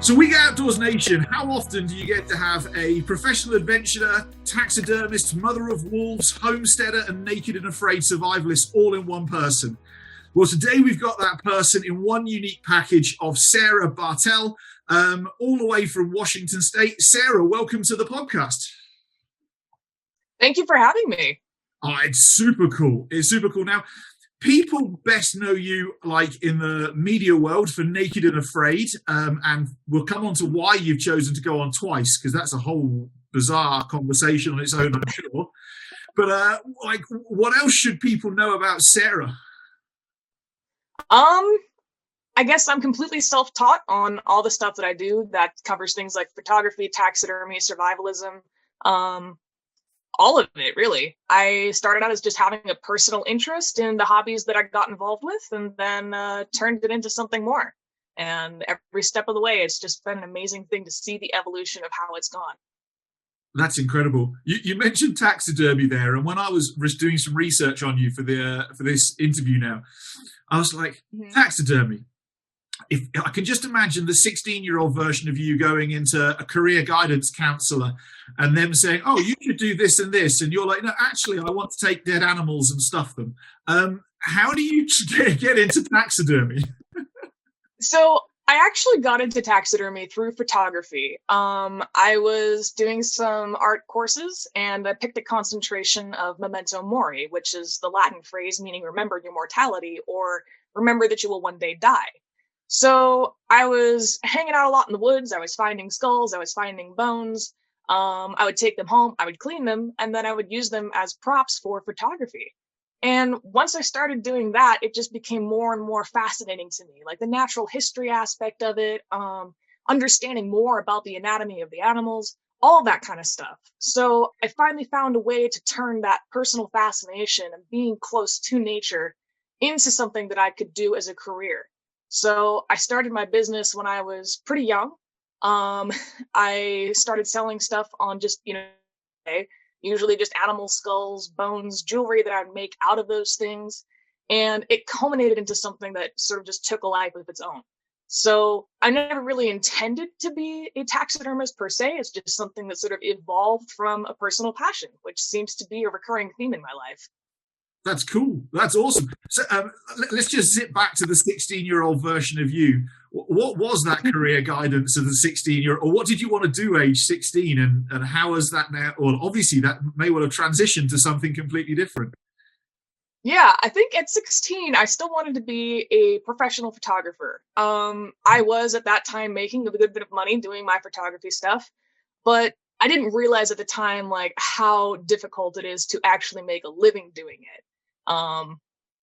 So We Get Outdoors Nation, how often do you get to have a professional adventurer, taxidermist, mother of wolves, homesteader, and naked and afraid survivalist all in one person? Well, today we've got that person in one unique package of Sarah Bartell, all the way from Washington State. Sarah, welcome to the podcast. Thank you for having me. Oh, it's super cool. It's super cool. Now, people best know you like in the media world for Naked and Afraid, and we'll come on to why you've chosen to go on twice, because that's a whole bizarre conversation on its own, I'm sure. But what else should people know about Sarah? I guess I'm completely self-taught on all the stuff that I do that covers things like photography, taxidermy, survivalism, all of it, really. I started out as just having a personal interest in the hobbies that I got involved with, and then turned it into something more. And every step of the way, it's just been an amazing thing to see the evolution of how it's gone. That's incredible. You mentioned taxidermy there, and when I was doing some research on you for this interview now, I was like, taxidermy. If I can just imagine the 16-year-old version of you going into a career guidance counselor and them saying, oh, you should do this and this. And you're like, no, actually, I want to take dead animals and stuff them. How do you get into taxidermy? So I actually got into taxidermy through photography. I was doing some art courses and I picked a concentration of memento mori, which is the Latin phrase meaning remember your mortality or remember that you will one day die. So I was hanging out a lot in the woods. I was finding skulls. I was finding bones. I would take them home. I would clean them, and then I would use them as props for photography. And once I started doing that, it just became more and more fascinating to me, like the natural history aspect of it, understanding more about the anatomy of the animals, all that kind of stuff. So I finally found a way to turn that personal fascination and being close to nature into something that I could do as a career. So I started my business when I was pretty young. I started selling stuff on just, usually just animal skulls, bones, jewelry that I'd make out of those things. And it culminated into something that sort of just took a life of its own. So I never really intended to be a taxidermist per se. It's just something that sort of evolved from a personal passion, which seems to be a recurring theme in my life. That's cool. That's awesome. So let's just zip back to the 16-year-old version of you. What was that career guidance of the 16-year-old? Or what did you want to do age 16? And how has that now? Well, obviously, that may well have transitioned to something completely different. Yeah, I think at 16, I still wanted to be a professional photographer. I was at that time making a good bit of money doing my photography stuff, but I didn't realize at the time like how difficult it is to actually make a living doing it.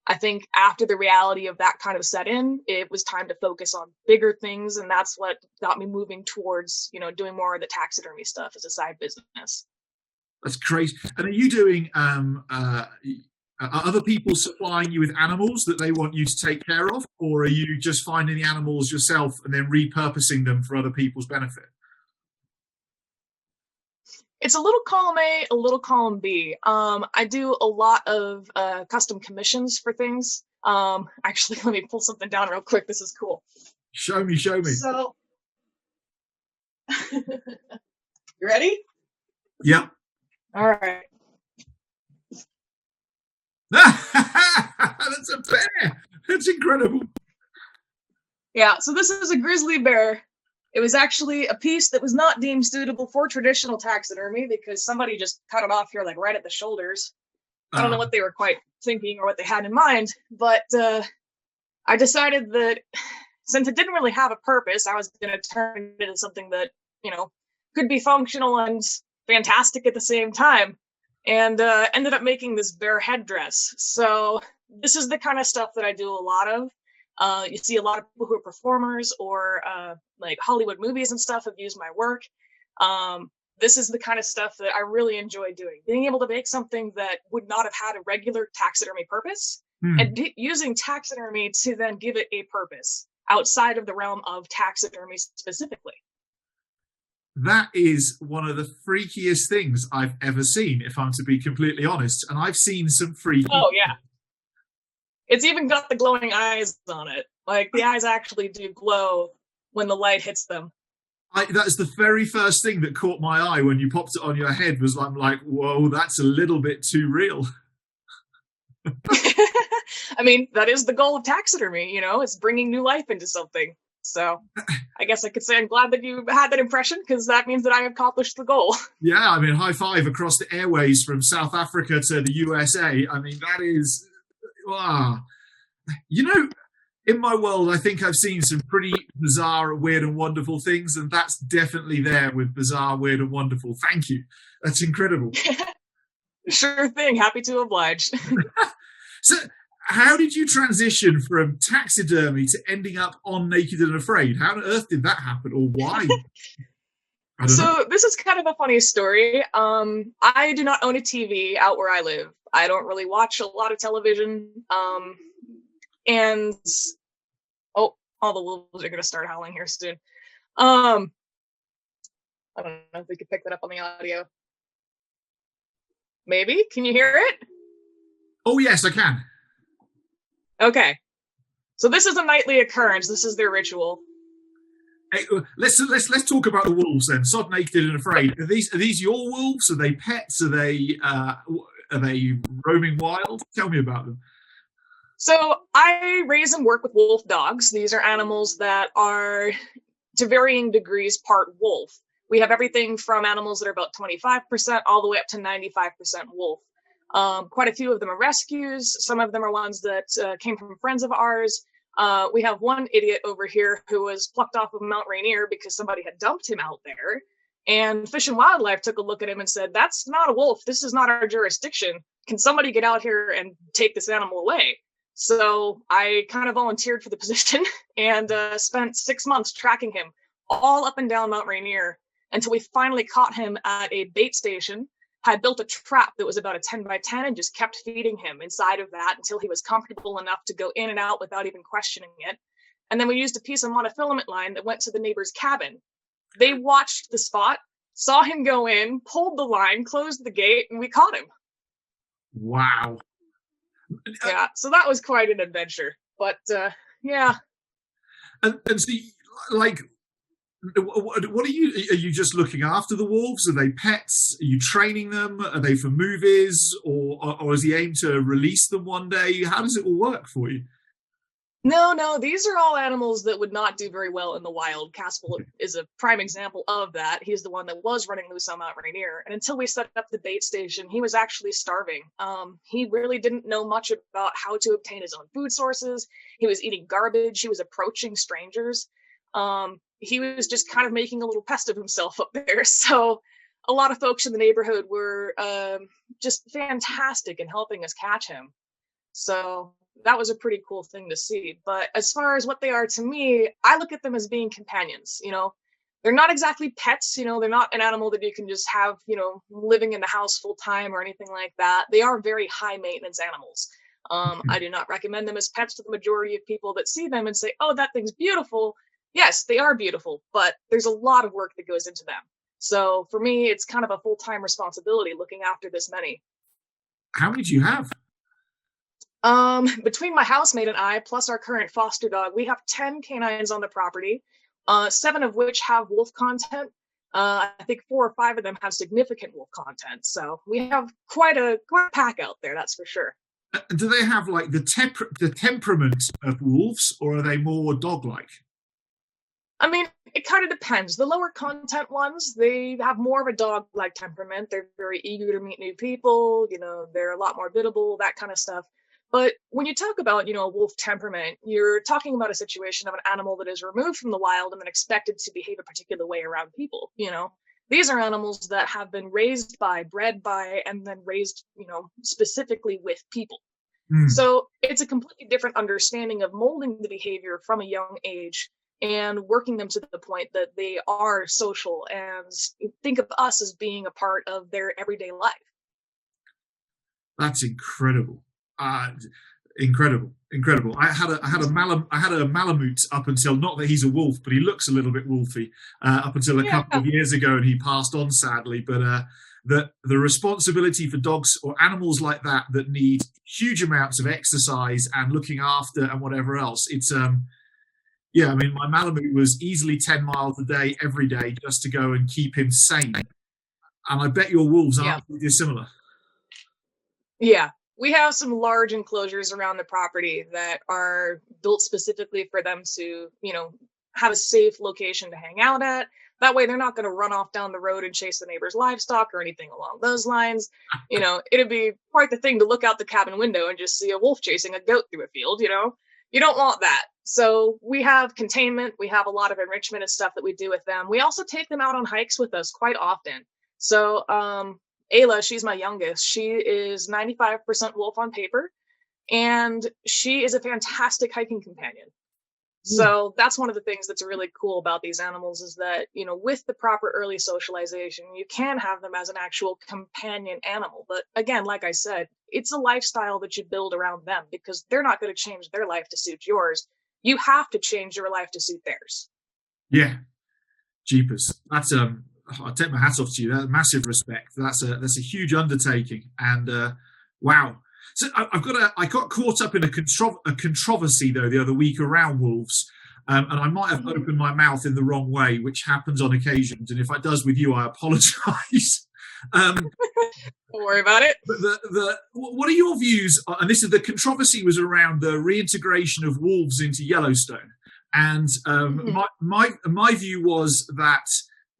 I think after the reality of that kind of set in, it was time to focus on bigger things. And that's what got me moving towards, doing more of the taxidermy stuff as a side business. That's crazy. And are you doing, are other people supplying you with animals that they want you to take care of? Or are you just finding the animals yourself and then repurposing them for other people's benefit? It's a little column A, a little column B. I do a lot of custom commissions for things. Actually, let me pull something down real quick. This is cool. Show me. So, you ready? Yeah. All right. That's a bear. That's incredible. Yeah, so this is a grizzly bear. It was actually a piece that was not deemed suitable for traditional taxidermy because somebody just cut it off here, like right at the shoulders. I don't know what they were quite thinking or what they had in mind, but I decided that since it didn't really have a purpose, I was going to turn it into something that, could be functional and fantastic at the same time, and ended up making this bear headdress. So this is the kind of stuff that I do a lot of. You see a lot of people who are performers or like Hollywood movies and stuff have used my work. This is the kind of stuff that I really enjoy doing. Being able to make something that would not have had a regular taxidermy purpose and using taxidermy to then give it a purpose outside of the realm of taxidermy specifically. That is one of the freakiest things I've ever seen, if I'm to be completely honest. And I've seen some freaky. Oh, yeah. It's even got the glowing eyes on it. Like, the eyes actually do glow when the light hits them. That's the very first thing that caught my eye when you popped it on your head. Was I'm like, whoa, that's a little bit too real. I mean, that is the goal of taxidermy. It's bringing new life into something. So I guess I could say I'm glad that you had that impression, because that means that I accomplished the goal. Yeah, I mean, high five across the airways from South Africa to the USA. I mean, that is, wow. In my world, I think I've seen some pretty bizarre, weird and wonderful things, and that's definitely there with bizarre, weird and wonderful. Thank you. That's incredible. Sure thing. Happy to oblige. So, how did you transition from taxidermy to ending up on Naked and Afraid? How on earth did that happen, or why? So this is kind of a funny story. I do not own a TV out where I live. I don't really watch a lot of television. And all the wolves are going to start howling here soon. I don't know if we could pick that up on the audio. Maybe? Can you hear it? Oh yes, I can. Okay. So this is a nightly occurrence. This is their ritual. Hey, let's talk about the wolves then. Sod Naked and Afraid. Are these your wolves? Are they pets? Are they roaming wild? Tell me about them. So I raise and work with wolf dogs. These are animals that are, to varying degrees, part wolf. We have everything from animals that are about 25% all the way up to 95% wolf. Quite a few of them are rescues. Some of them are ones that came from friends of ours. We have one idiot over here who was plucked off of Mount Rainier because somebody had dumped him out there. And Fish and Wildlife took a look at him and said, "That's not a wolf. This is not our jurisdiction. Can somebody get out here and take this animal away?" So I kind of volunteered for the position and spent 6 months tracking him all up and down Mount Rainier until we finally caught him at a bait station. Had built a trap that was about a 10 by 10 and just kept feeding him inside of that until he was comfortable enough to go in and out without even questioning it. And then we used a piece of monofilament line that went to the neighbor's cabin. They watched the spot, saw him go in, pulled the line, closed the gate, and we caught him. Wow. Yeah, so that was quite an adventure. But yeah. And see, like, what are you just looking after the wolves? Are they pets? Are you training them? Are they for movies, or is the aim to release them one day? How does it all work for you? No, these are all animals that would not do very well in the wild. Caspel is a prime example of that. He's the one that was running loose on Mount Rainier. And until we set up the bait station, he was actually starving. He really didn't know much about how to obtain his own food sources. He was eating garbage. He was approaching strangers. He was just kind of making a little pest of himself up there. So a lot of folks in the neighborhood were just fantastic in helping us catch him. So that was a pretty cool thing to see. But as far as what they are to me, I look at them as being companions. They're not exactly pets. They're not an animal that you can just have, living in the house full time or anything like that. They are very high maintenance animals. I do not recommend them as pets to the majority of people that see them and say, "Oh, that thing's beautiful." Yes, they are beautiful, but there's a lot of work that goes into them. So for me, it's kind of a full-time responsibility looking after this many. How many do you have? Between my housemate and I, plus our current foster dog, we have 10 canines on the property, 7 of which have wolf content. I think 4 or 5 of them have significant wolf content. So we have quite a pack out there, that's for sure. Do they have like the temperament of wolves, or are they more dog-like? I mean, it kind of depends. The lower content ones, they have more of a dog-like temperament. They're very eager to meet new people. They're a lot more biddable, that kind of stuff. But when you talk about, a wolf temperament, you're talking about a situation of an animal that is removed from the wild and then expected to behave a particular way around people. These are animals that have been raised by, bred by, and then raised, specifically with people. So it's a completely different understanding of molding the behavior from a young age and working them to the point that they are social and think of us as being a part of their everyday life. That's incredible. Incredible. I had a Malamute up until, not that he's a wolf, but he looks a little bit wolfy, up until a couple of years ago, and he passed on sadly. But the responsibility for dogs or animals like that need huge amounts of exercise and looking after and whatever else, Yeah, I mean, my Malamute was easily 10 miles a day, every day, just to go and keep him sane. And I bet your wolves aren't dissimilar. Yeah, we have some large enclosures around the property that are built specifically for them to, have a safe location to hang out at. That way they're not going to run off down the road and chase the neighbor's livestock or anything along those lines. It'd be quite the thing to look out the cabin window and just see a wolf chasing a goat through a field, You don't want that. So we have containment. We have a lot of enrichment and stuff that we do with them. We also take them out on hikes with us quite often. So Ayla, she's my youngest. She is 95% wolf on paper, and she is a fantastic hiking companion. So that's one of the things that's really cool about these animals is that, with the proper early socialization, you can have them as an actual companion animal. But again, like I said, it's a lifestyle that you build around them because they're not going to change their life to suit yours. You have to change your life to suit theirs. Yeah. Jeepers. That's I take my hat off to you. That's massive respect. That's a huge undertaking. And wow. So I got caught up in a controversy though the other week around wolves, and I might have opened my mouth in the wrong way, which happens on occasions. And if it does with you, I apologise. Don't worry about it. But what are your views? And this is the controversy was around the reintegration of wolves into Yellowstone, and my view was that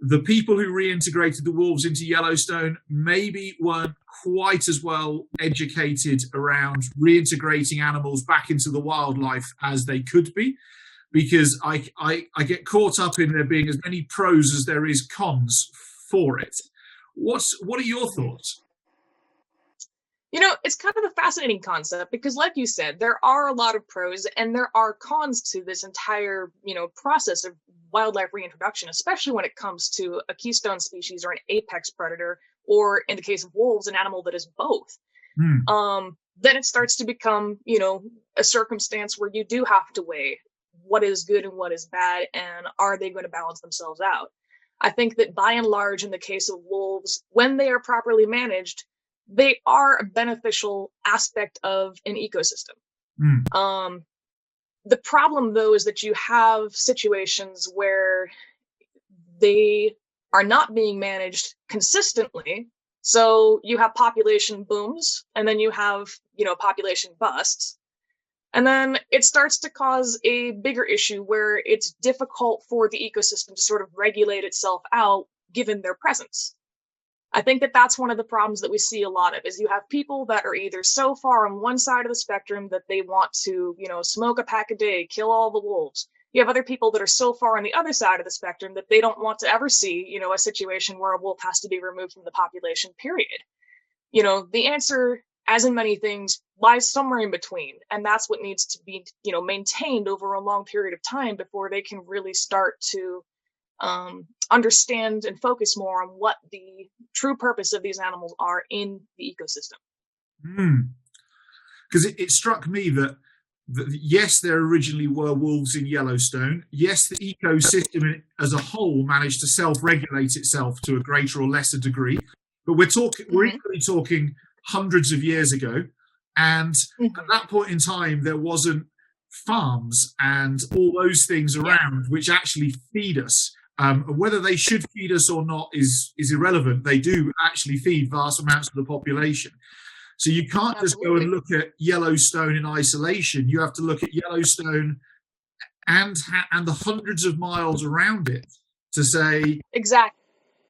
the people who reintegrated the wolves into Yellowstone maybe weren't quite as well educated around reintegrating animals back into the wildlife as they could be, because I get caught up in there being as many pros as there is cons for it. What are your thoughts? It's kind of a fascinating concept because, like you said, there are a lot of pros and there are cons to this entire, process of wildlife reintroduction, especially when it comes to a keystone species or an apex predator, or in the case of wolves, an animal that is both. Then it starts to become, a circumstance where you do have to weigh what is good and what is bad, and are they going to balance themselves out? I think that by and large, in the case of wolves, when they are properly managed, they are a beneficial aspect of an ecosystem. The problem, though, is that you have situations where they are not being managed consistently. So you have population booms, and then you have, population busts. And then it starts to cause a bigger issue where it's difficult for the ecosystem to sort of regulate itself out given their presence. I think that that's one of the problems that we see a lot of is you have people that are either so far on one side of the spectrum that they want to, smoke a pack a day, kill all the wolves. You have other people that are so far on the other side of the spectrum that they don't want to ever see, a situation where a wolf has to be removed from the population, period. The answer, as in many things, lies somewhere in between. And that's what needs to be, maintained over a long period of time before they can really start to understand and focus more on what the true purpose of these animals are in the ecosystem. Because it struck me that yes, there originally were wolves in Yellowstone. Yes, the ecosystem as a whole managed to self-regulate itself to a greater or lesser degree. But we're equally talking hundreds of years ago. And at that point in time, there wasn't farms and all those things around which actually feed us. Whether they should feed us or not is irrelevant. They do actually feed vast amounts of the population. So you can't just go and look at Yellowstone in isolation. You have to look at Yellowstone and the hundreds of miles around it to say exactly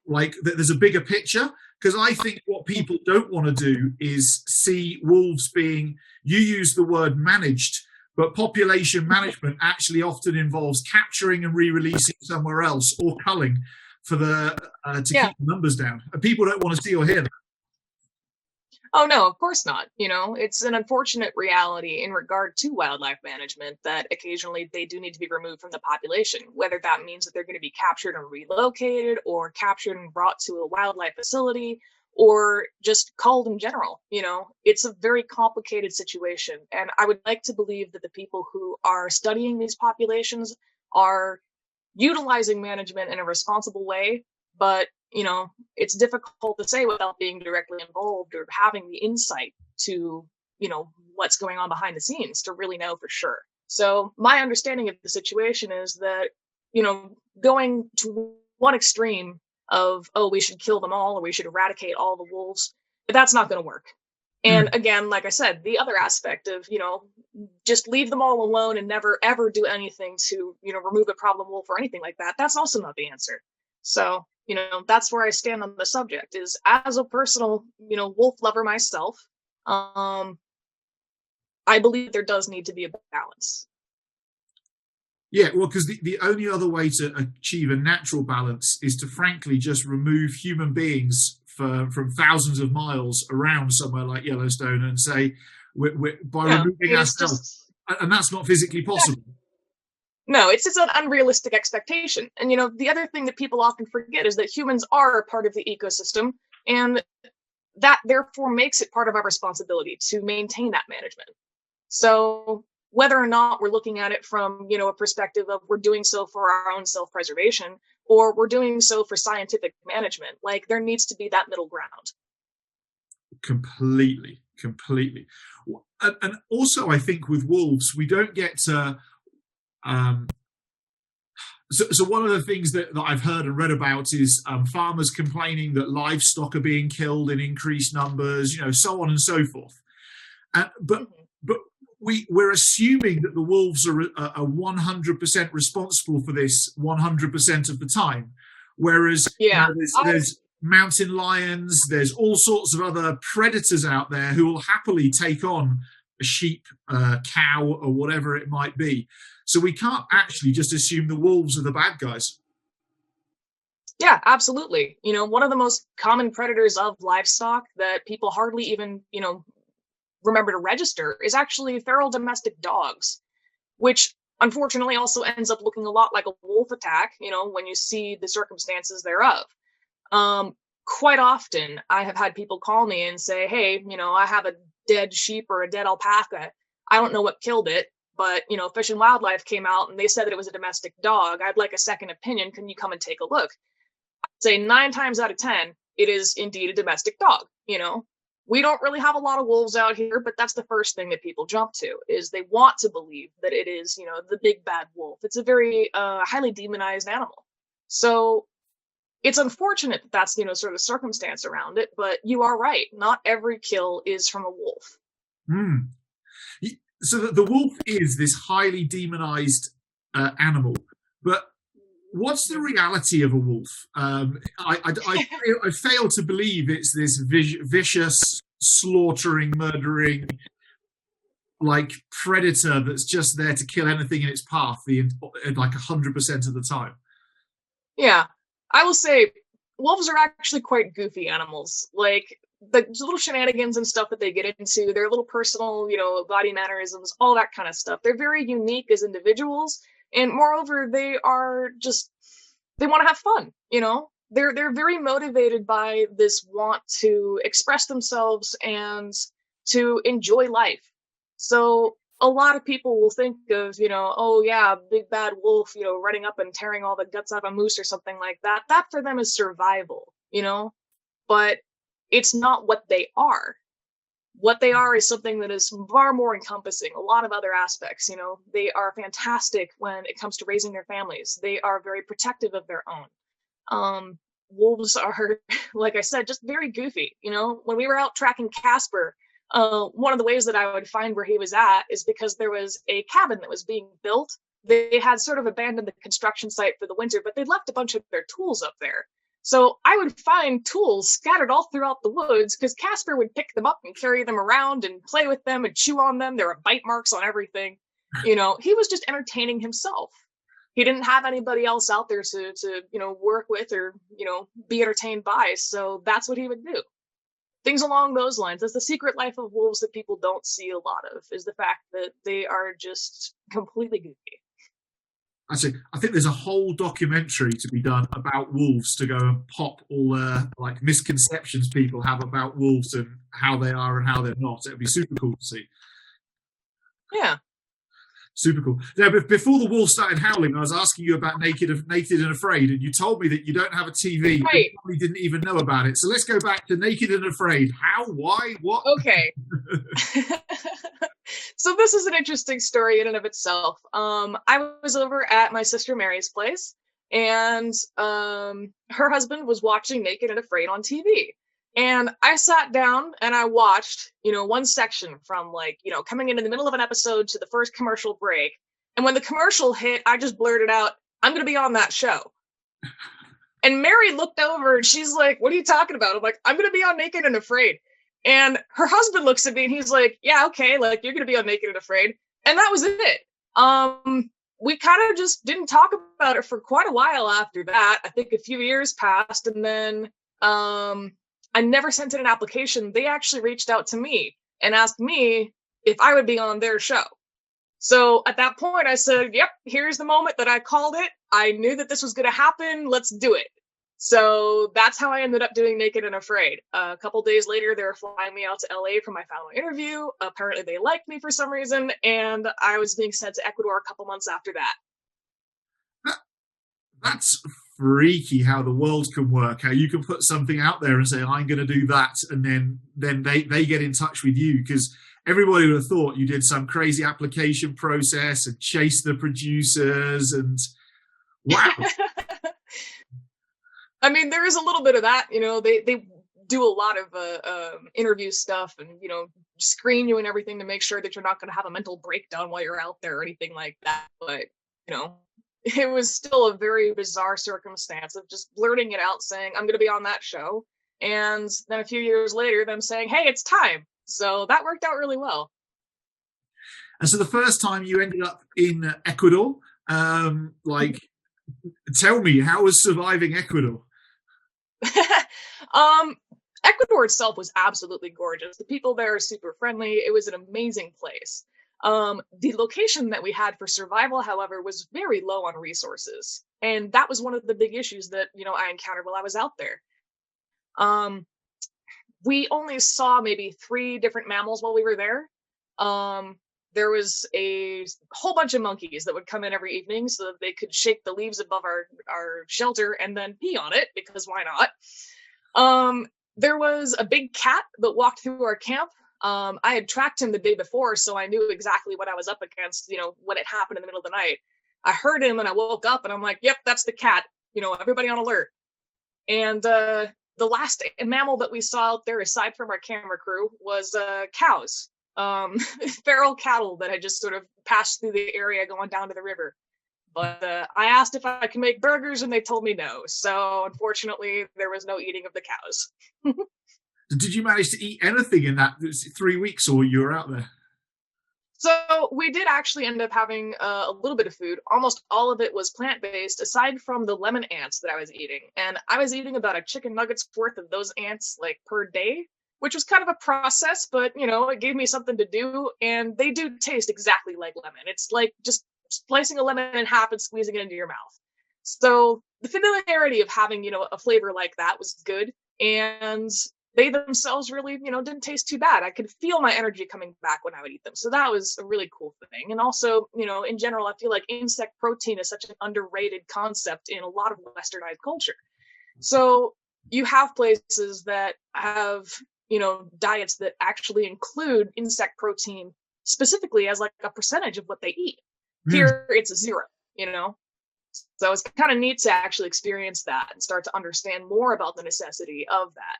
like that there's a bigger picture. Because I think what people don't want to do is see wolves being, you use the word managed, but population management actually often involves capturing and re-releasing somewhere else or culling for to keep the numbers down. And people don't want to see or hear that. Oh, no, of course not. It's an unfortunate reality in regard to wildlife management that occasionally they do need to be removed from the population, whether that means that they're going to be captured and relocated or captured and brought to a wildlife facility or just culled in general. It's a very complicated situation. And I would like to believe that the people who are studying these populations are utilizing management in a responsible way, but it's difficult to say without being directly involved or having the insight to, what's going on behind the scenes to really know for sure. So my understanding of the situation is that, going to one extreme of, oh, we should kill them all or we should eradicate all the wolves, that's not going to work. And again, like I said, the other aspect of, just leave them all alone and never, ever do anything to, remove a problem wolf or anything like that. That's also not the answer. So, that's where I stand on the subject is as a personal, wolf lover myself. I believe there does need to be a balance. Yeah, well, because the only other way to achieve a natural balance is to frankly just remove human beings from thousands of miles around somewhere like Yellowstone and say, by removing ourselves, and that's not physically possible. Yeah. No, it's an unrealistic expectation. And, the other thing that people often forget is that humans are a part of the ecosystem, and that therefore makes it part of our responsibility to maintain that management. So whether or not we're looking at it from, a perspective of we're doing so for our own self-preservation or we're doing so for scientific management, like there needs to be that middle ground. Completely. And also, I think with wolves, we don't get to... So one of the things that I've heard and read about is farmers complaining that livestock are being killed in increased numbers, so on and so forth. But we're assuming that the wolves are 100% responsible for this 100% of the time, whereas there's mountain lions, there's all sorts of other predators out there who will happily take on a sheep, a cow, or whatever it might be. So we can't actually just assume the wolves are the bad guys. Yeah, absolutely. One of the most common predators of livestock that people hardly even, remember to register is actually feral domestic dogs, which unfortunately also ends up looking a lot like a wolf attack, when you see the circumstances thereof. Quite often I have had people call me and say, hey, I have a dead sheep or a dead alpaca. I don't know what killed it, but, Fish and Wildlife came out and they said that it was a domestic dog. I'd like a second opinion. Can you come and take a look? I'd say 9 times out of 10, it is indeed a domestic dog. We don't really have a lot of wolves out here, but that's the first thing that people jump to is they want to believe that it is, the big bad wolf. It's a very highly demonized animal. So it's unfortunate that that's, sort of circumstance around it, but you are right. Not every kill is from a wolf. So the wolf is this highly demonized animal, but what's the reality of a wolf? I fail to believe it's this vicious, slaughtering, murdering, like predator that's just there to kill anything in its path, like 100% of the time. Yeah, I will say wolves are actually quite goofy animals. Like the little shenanigans and stuff that they get into, their little personal, body mannerisms, all that kind of stuff. They're very unique as individuals. And moreover, they want to have fun, They're very motivated by this want to express themselves and to enjoy life. So a lot of people will think of, oh yeah, big bad wolf, running up and tearing all the guts out of a moose or something like that. That for them is survival, but it's not what they are. What they are is something that is far more encompassing, a lot of other aspects. They are fantastic when it comes to raising their families. They are very protective of their own. Wolves are, like I said, just very goofy. When we were out tracking Casper, one of the ways that I would find where he was at is because there was a cabin that was being built. They had sort of abandoned the construction site for the winter, but they left a bunch of their tools up there. So I would find tools scattered all throughout the woods because Casper would pick them up and carry them around and play with them and chew on them. There were bite marks on everything. He was just entertaining himself. He didn't have anybody else out there to work with or, be entertained by. So that's what he would do. Things along those lines. That's the secret life of wolves that people don't see a lot of, is the fact that they are just completely goofy. Actually, I think there's a whole documentary to be done about wolves to go and pop all the misconceptions people have about wolves and how they are and how they're not. It'd be super cool to see. Yeah. Super cool. Now, before the wolves started howling, I was asking you about Naked and Afraid, and you told me that you don't have a TV. Right. You probably didn't even know about it. So let's go back to Naked and Afraid. How? Why? What? Okay. So this is an interesting story in and of itself. I was over at my sister Mary's place, and her husband was watching Naked and Afraid on TV. And I sat down and I watched, one section from like, coming in the middle of an episode to the first commercial break. And when the commercial hit, I just blurted out, "I'm going to be on that show." And Mary looked over and she's like, "What are you talking about?" I'm like, "I'm going to be on Naked and Afraid." And her husband looks at me and he's like, "Yeah, okay, like you're going to be on Naked and Afraid." And that was it. We kind of just didn't talk about it for quite a while after that. I think a few years passed, and then I never sent in an application. They actually reached out to me and asked me if I would be on their show. So at that point, I said, "Yep, here's the moment that I called it. I knew that this was going to happen. Let's do it." So that's how I ended up doing Naked and Afraid. A couple days later, they were flying me out to LA for my final interview. Apparently, they liked me for some reason, and I was being sent to Ecuador a couple months after that. That's freaky how the world can work, how you can put something out there and say, "I'm going to do that," and then they get in touch with you, because everybody would have thought you did some crazy application process and chased the producers and wow. I mean, there is a little bit of that, they do a lot of interview stuff and, screen you and everything to make sure that you're not going to have a mental breakdown while you're out there or anything like that. But, it was still a very bizarre circumstance of just blurting it out, saying, "I'm going to be on that show." And then a few years later, them saying, "Hey, it's time." So that worked out really well. And so the first time you ended up in Ecuador, tell me, how was surviving Ecuador? Ecuador itself was absolutely gorgeous. The people there are super friendly. It was an amazing place. The location that we had for survival, however, was very low on resources. And that was one of the big issues that, I encountered while I was out there. We only saw maybe 3 different mammals while we were there. There was a whole bunch of monkeys that would come in every evening so that they could shake the leaves above our shelter and then pee on it, because why not? There was a big cat that walked through our camp. I had tracked him the day before, so I knew exactly what I was up against, when it happened in the middle of the night. I heard him and I woke up and I'm like, "Yep, that's the cat. Everybody on alert." And the last mammal that we saw out there, aside from our camera crew, was cows. Feral cattle that had just sort of passed through the area going down to the river. But I asked if I could make burgers and they told me no. So unfortunately, there was no eating of the cows. Did you manage to eat anything in that 3 weeks, or you were out there? So we did actually end up having a little bit of food. Almost all of it was plant-based, aside from the lemon ants that I was eating. And I was eating about a chicken nugget's worth of those ants like per day, which was kind of a process, but it gave me something to do. And they do taste exactly like lemon. It's like just slicing a lemon in half and squeezing it into your mouth. So the familiarity of having, a flavor like that was good. And they themselves really, didn't taste too bad. I could feel my energy coming back when I would eat them. So that was a really cool thing. And also, in general, I feel like insect protein is such an underrated concept in a lot of westernized culture. So you have places that have, diets that actually include insect protein specifically as like a percentage of what they eat. Here, it's 0, So it's kind of neat to actually experience that and start to understand more about the necessity of that.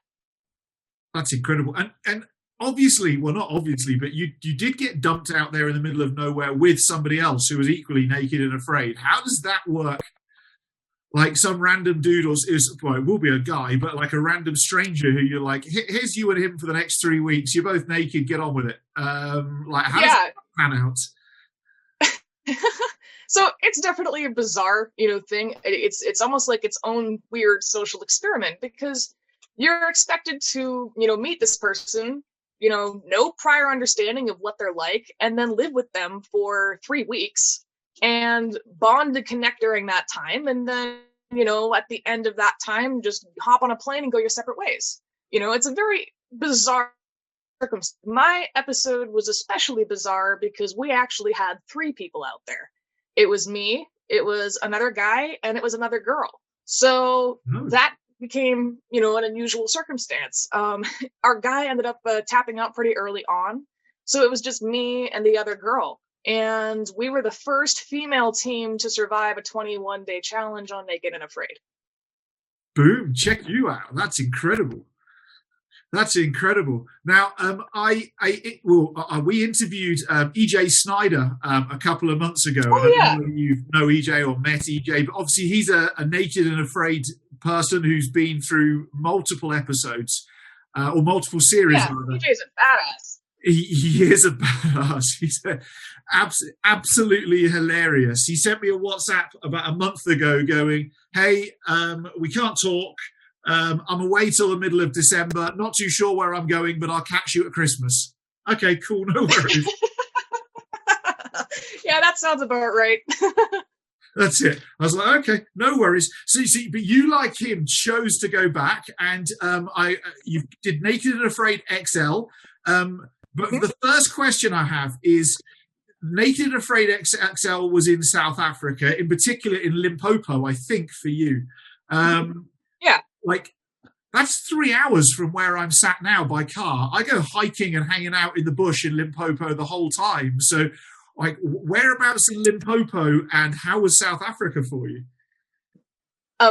That's incredible. And obviously, well, not obviously, but you did get dumped out there in the middle of nowhere with somebody else who was equally naked and afraid. How does that work? Like some random dude, well, it will be a guy, but like a random stranger who you're like, "Here's you and him for the next 3 weeks. You're both naked. Get on with it." How does that pan out? So it's definitely a bizarre, thing. It's almost like its own weird social experiment, because you're expected to, meet this person, no prior understanding of what they're like, and then live with them for 3 weeks and bond and connect during that time. And then, at the end of that time, just hop on a plane and go your separate ways. It's a very bizarre circumstance. My episode was especially bizarre because we actually had 3 people out there. It was me, it was another guy, and it was another girl. So that became, an unusual circumstance. Our guy ended up tapping out pretty early on. So it was just me and the other girl. And we were the first female team to survive a 21-day challenge on Naked and Afraid. Boom! Check you out. That's incredible. That's incredible. Now, we interviewed EJ Snyder a couple of months ago. Oh, I don't yeah. know whether you know EJ or met EJ, but obviously he's a Naked and Afraid person who's been through multiple episodes or multiple series. Yeah, EJ's a badass. He is a badass. He's absolutely hilarious. He sent me a WhatsApp about a month ago going, hey, we can't talk. I'm away till the middle of December. Not too sure where I'm going, but I'll catch you at Christmas. Okay, cool. No worries. Yeah, that sounds about right. That's it. I was like, okay, no worries. So you see, but you, like him, chose to go back, and you did Naked and Afraid XL. But the first question I have is, Naked and Afraid XL was in South Africa, in particular in Limpopo, I think, for you. Yeah. Like, that's 3 hours from where I'm sat now by car. I go hiking and hanging out in the bush in Limpopo the whole time. So, like, whereabouts in Limpopo, and how was South Africa for you?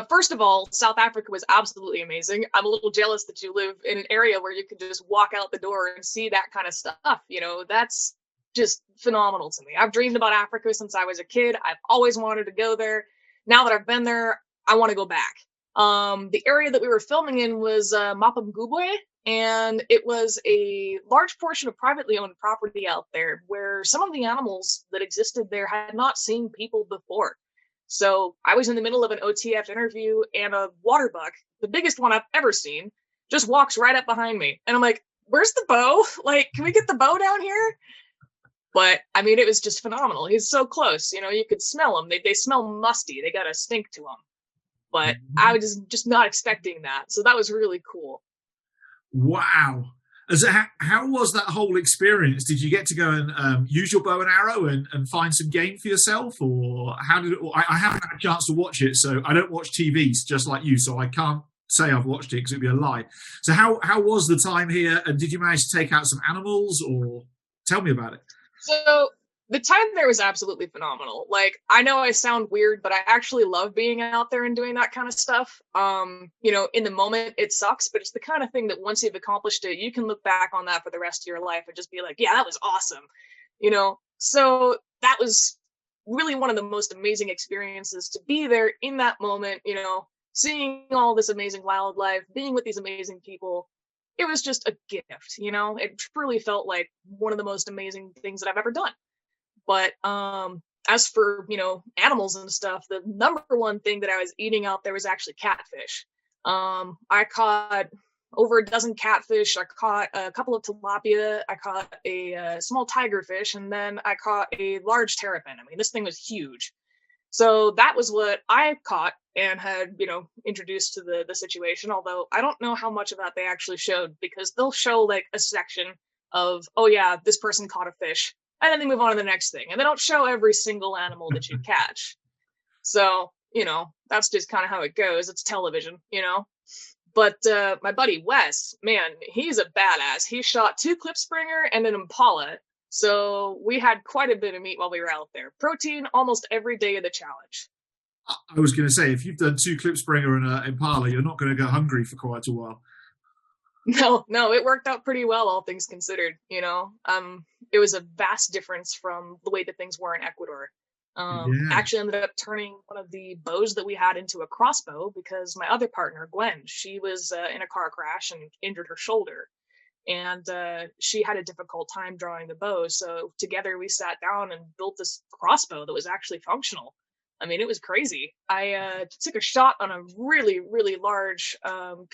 First of all, South Africa was absolutely amazing. I'm a little jealous that you live in an area where you can just walk out the door and see that kind of stuff. You know, that's just phenomenal to me. I've dreamed about Africa since I was a kid. I've always wanted to go there. Now that I've been there, I want to go back. The area that we were filming in was Mapungubwe, and it was a large portion of privately owned property out there where some of the animals that existed there had not seen people before. So I was in the middle of an OTF interview, and a water buck, the biggest one I've ever seen, just walks right up behind me. And I'm like, where's the bow? Like, can we get the bow down here? But I mean, it was just phenomenal. He's so close, you know, you could smell them. They smell musty. They got a stink to them. But I was just not expecting that. So that was really cool. Wow. How was that whole experience? Did you get to go and use your bow and arrow and find some game for yourself? Or how did it? I haven't had a chance to watch it, so I don't watch TVs just like you, so I can't say I've watched it because it'd be a lie. So how was the time here? And did you manage to take out some animals, or tell me about it? So the time there was absolutely phenomenal. Like, I know I sound weird, but I actually love being out there and doing that kind of stuff. You know, in the moment it sucks, but it's the kind of thing that once you've accomplished it, you can look back on that for the rest of your life and just be like, yeah, that was awesome. You know, so that was really one of the most amazing experiences, to be there in that moment, you know, seeing all this amazing wildlife, being with these amazing people. It was just a gift, you know. It truly felt like one of the most amazing things that I've ever done. But as for, you know, animals and stuff, the number one thing that I was eating out there was actually catfish. I caught over a dozen catfish. I caught a couple of tilapia. I caught a small tigerfish, and then I caught a large terrapin. I mean, this thing was huge. So that was what I caught and had, you know, introduced to the situation. Although I don't know how much of that they actually showed, because they'll show like a section of, oh yeah, this person caught a fish, and then they move on to the next thing. And they don't show every single animal that you catch. So, you know, that's just kind of how it goes. It's television, you know. But my buddy Wes, man, he's a badass. He shot 2 Klipspringer and an Impala. So we had quite a bit of meat while we were out there. Protein almost every day of the challenge. I was going to say, if you've done 2 Klipspringer and an Impala, you're not going to go hungry for quite a while. No, it worked out pretty well, all things considered, you know. It was a vast difference from the way that things were in Ecuador. Actually ended up turning one of the bows that we had into a crossbow, because my other partner, Gwen, she was in a car crash and injured her shoulder. And she had a difficult time drawing the bow. So together we sat down and built this crossbow that was actually functional. I mean, it was crazy. I took a shot on a really, really large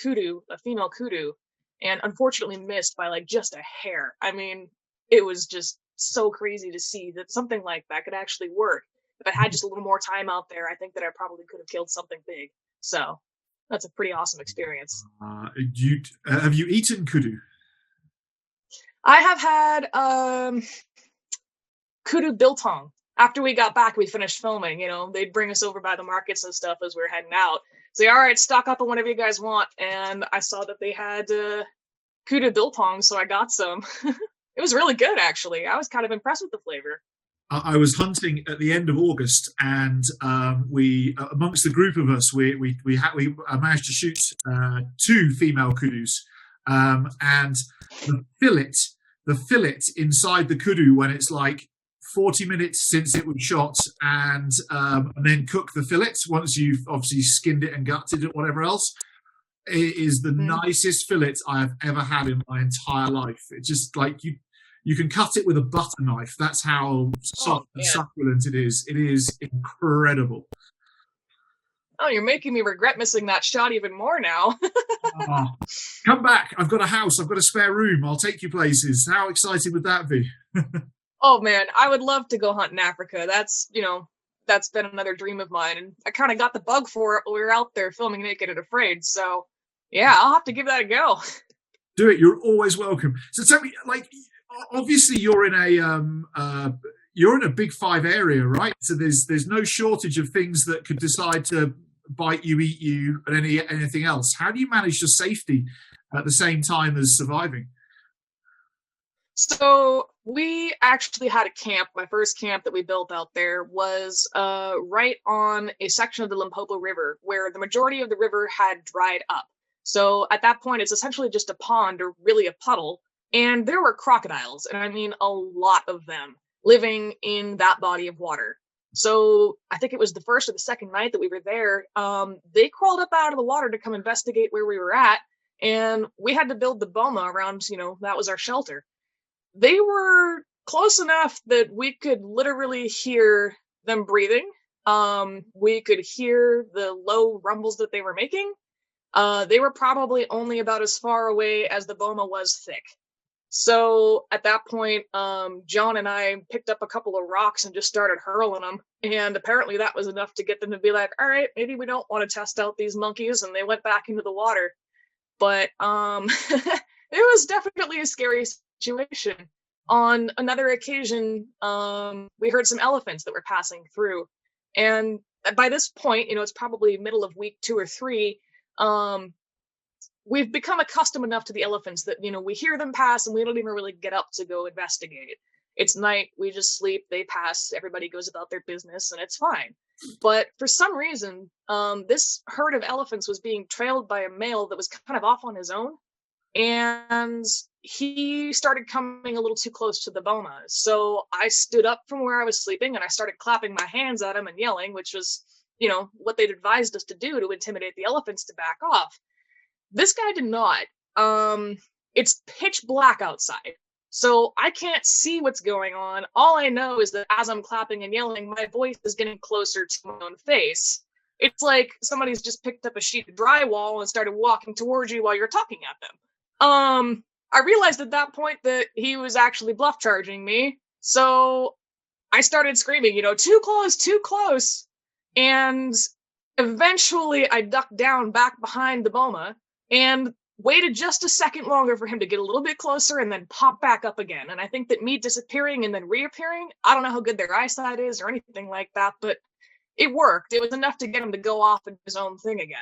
kudu, a female kudu, and unfortunately missed by like just a hair. I mean, it was just so crazy to see that something like that could actually work. If I had just a little more time out there, I think that I probably could have killed something big. So that's a pretty awesome experience. Have you eaten kudu? I have had Kudu Biltong. After we got back, we finished filming, you know, they'd bring us over by the markets and stuff as we were heading out. Say, all right, stock up on whatever you guys want. And I saw that they had Kudu Biltong, so I got some. It was really good, actually. I was kind of impressed with the flavor. I was hunting at the end of August, and we, amongst the group of us, we managed to shoot 2 female kudus, and the fillet inside the kudu when it's like 40 minutes since it was shot, and then cook the fillet once you've obviously skinned it and gutted it, whatever else. It is the nicest fillet I have ever had in my entire life. It's just like you can cut it with a butter knife. That's how soft and succulent it is. It is incredible. Oh, you're making me regret missing that shot even more now. Come back. I've got a house. I've got a spare room. I'll take you places. How exciting would that be? Oh, man, I would love to go hunt in Africa. That's been another dream of mine. And I kind of got the bug for it while we were out there filming Naked and Afraid. So, yeah, I'll have to give that a go. Do it. You're always welcome. So tell me, like, obviously you're in a big 5 area, right? So there's no shortage of things that could decide to bite you, eat you, and anything else. How do you manage your safety at the same time as surviving? So we actually had a camp. My first camp that we built out there was right on a section of the Limpopo River where the majority of the river had dried up. So at that point, it's essentially just a pond, or really a puddle. And there were crocodiles, and I mean a lot of them, living in that body of water. So I think it was the first or the second night that we were there. They crawled up out of the water to come investigate where we were at, and we had to build the boma around, that was our shelter. They were close enough that we could literally hear them breathing. We could hear the low rumbles that they were making. They were probably only about as far away as the boma was thick. So at that point, John and I picked up a couple of rocks and just started hurling them. And apparently that was enough to get them to be like, all right, maybe we don't want to test out these monkeys. And they went back into the water. But it was definitely a scary situation. On another occasion, we heard some elephants that were passing through. And by this point, it's probably middle of week 2 or 3. We've become accustomed enough to the elephants that, we hear them pass and we don't even really get up to go investigate. It's night, we just sleep, they pass, everybody goes about their business, and it's fine. But for some reason, this herd of elephants was being trailed by a male that was kind of off on his own. And he started coming a little too close to the boma. So I stood up from where I was sleeping and I started clapping my hands at him and yelling, which was, what they'd advised us to do to intimidate the elephants to back off. This guy did not. It's pitch black outside, so I can't see what's going on. All I know is that as I'm clapping and yelling, my voice is getting closer to my own face. It's like somebody's just picked up a sheet of drywall and started walking towards you while you're talking at them. I realized at that point that he was actually bluff charging me, so I started screaming, too close, too close. And eventually I ducked down back behind the boma and waited just a second longer for him to get a little bit closer and then pop back up again. And I think that me disappearing and then reappearing, I don't know how good their eyesight is or anything like that, but it worked. It was enough to get him to go off and do his own thing again.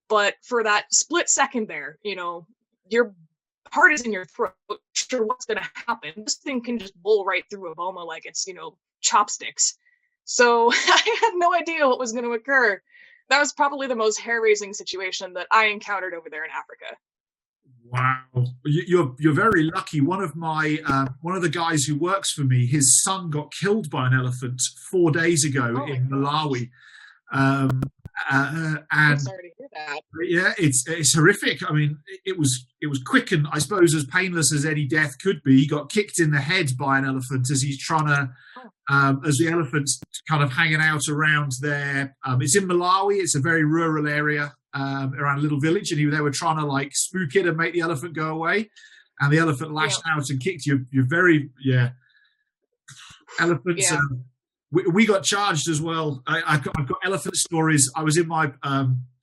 But for that split second there, your heart is in your throat, sure what's going to happen. This thing can just bull right through a boma like it's, chopsticks. So I had no idea what was going to occur. That was probably the most hair-raising situation that I encountered over there in Africa. Wow, you're very lucky. One of the guys who works for me, his son got killed by an elephant 4 days ago in Malawi. And I'm sorry to hear that. Yeah, it's horrific. I mean, it was quick and I suppose as painless as any death could be. He got kicked in the head by an elephant as he's trying to, as the elephant's kind of hanging out around there. It's in Malawi. It's a very rural area around a little village, and they were trying to spook it and make the elephant go away. And the elephant lashed out and kicked you. You're very elephants. Yeah. We got charged as well. I've got elephant stories. I was in my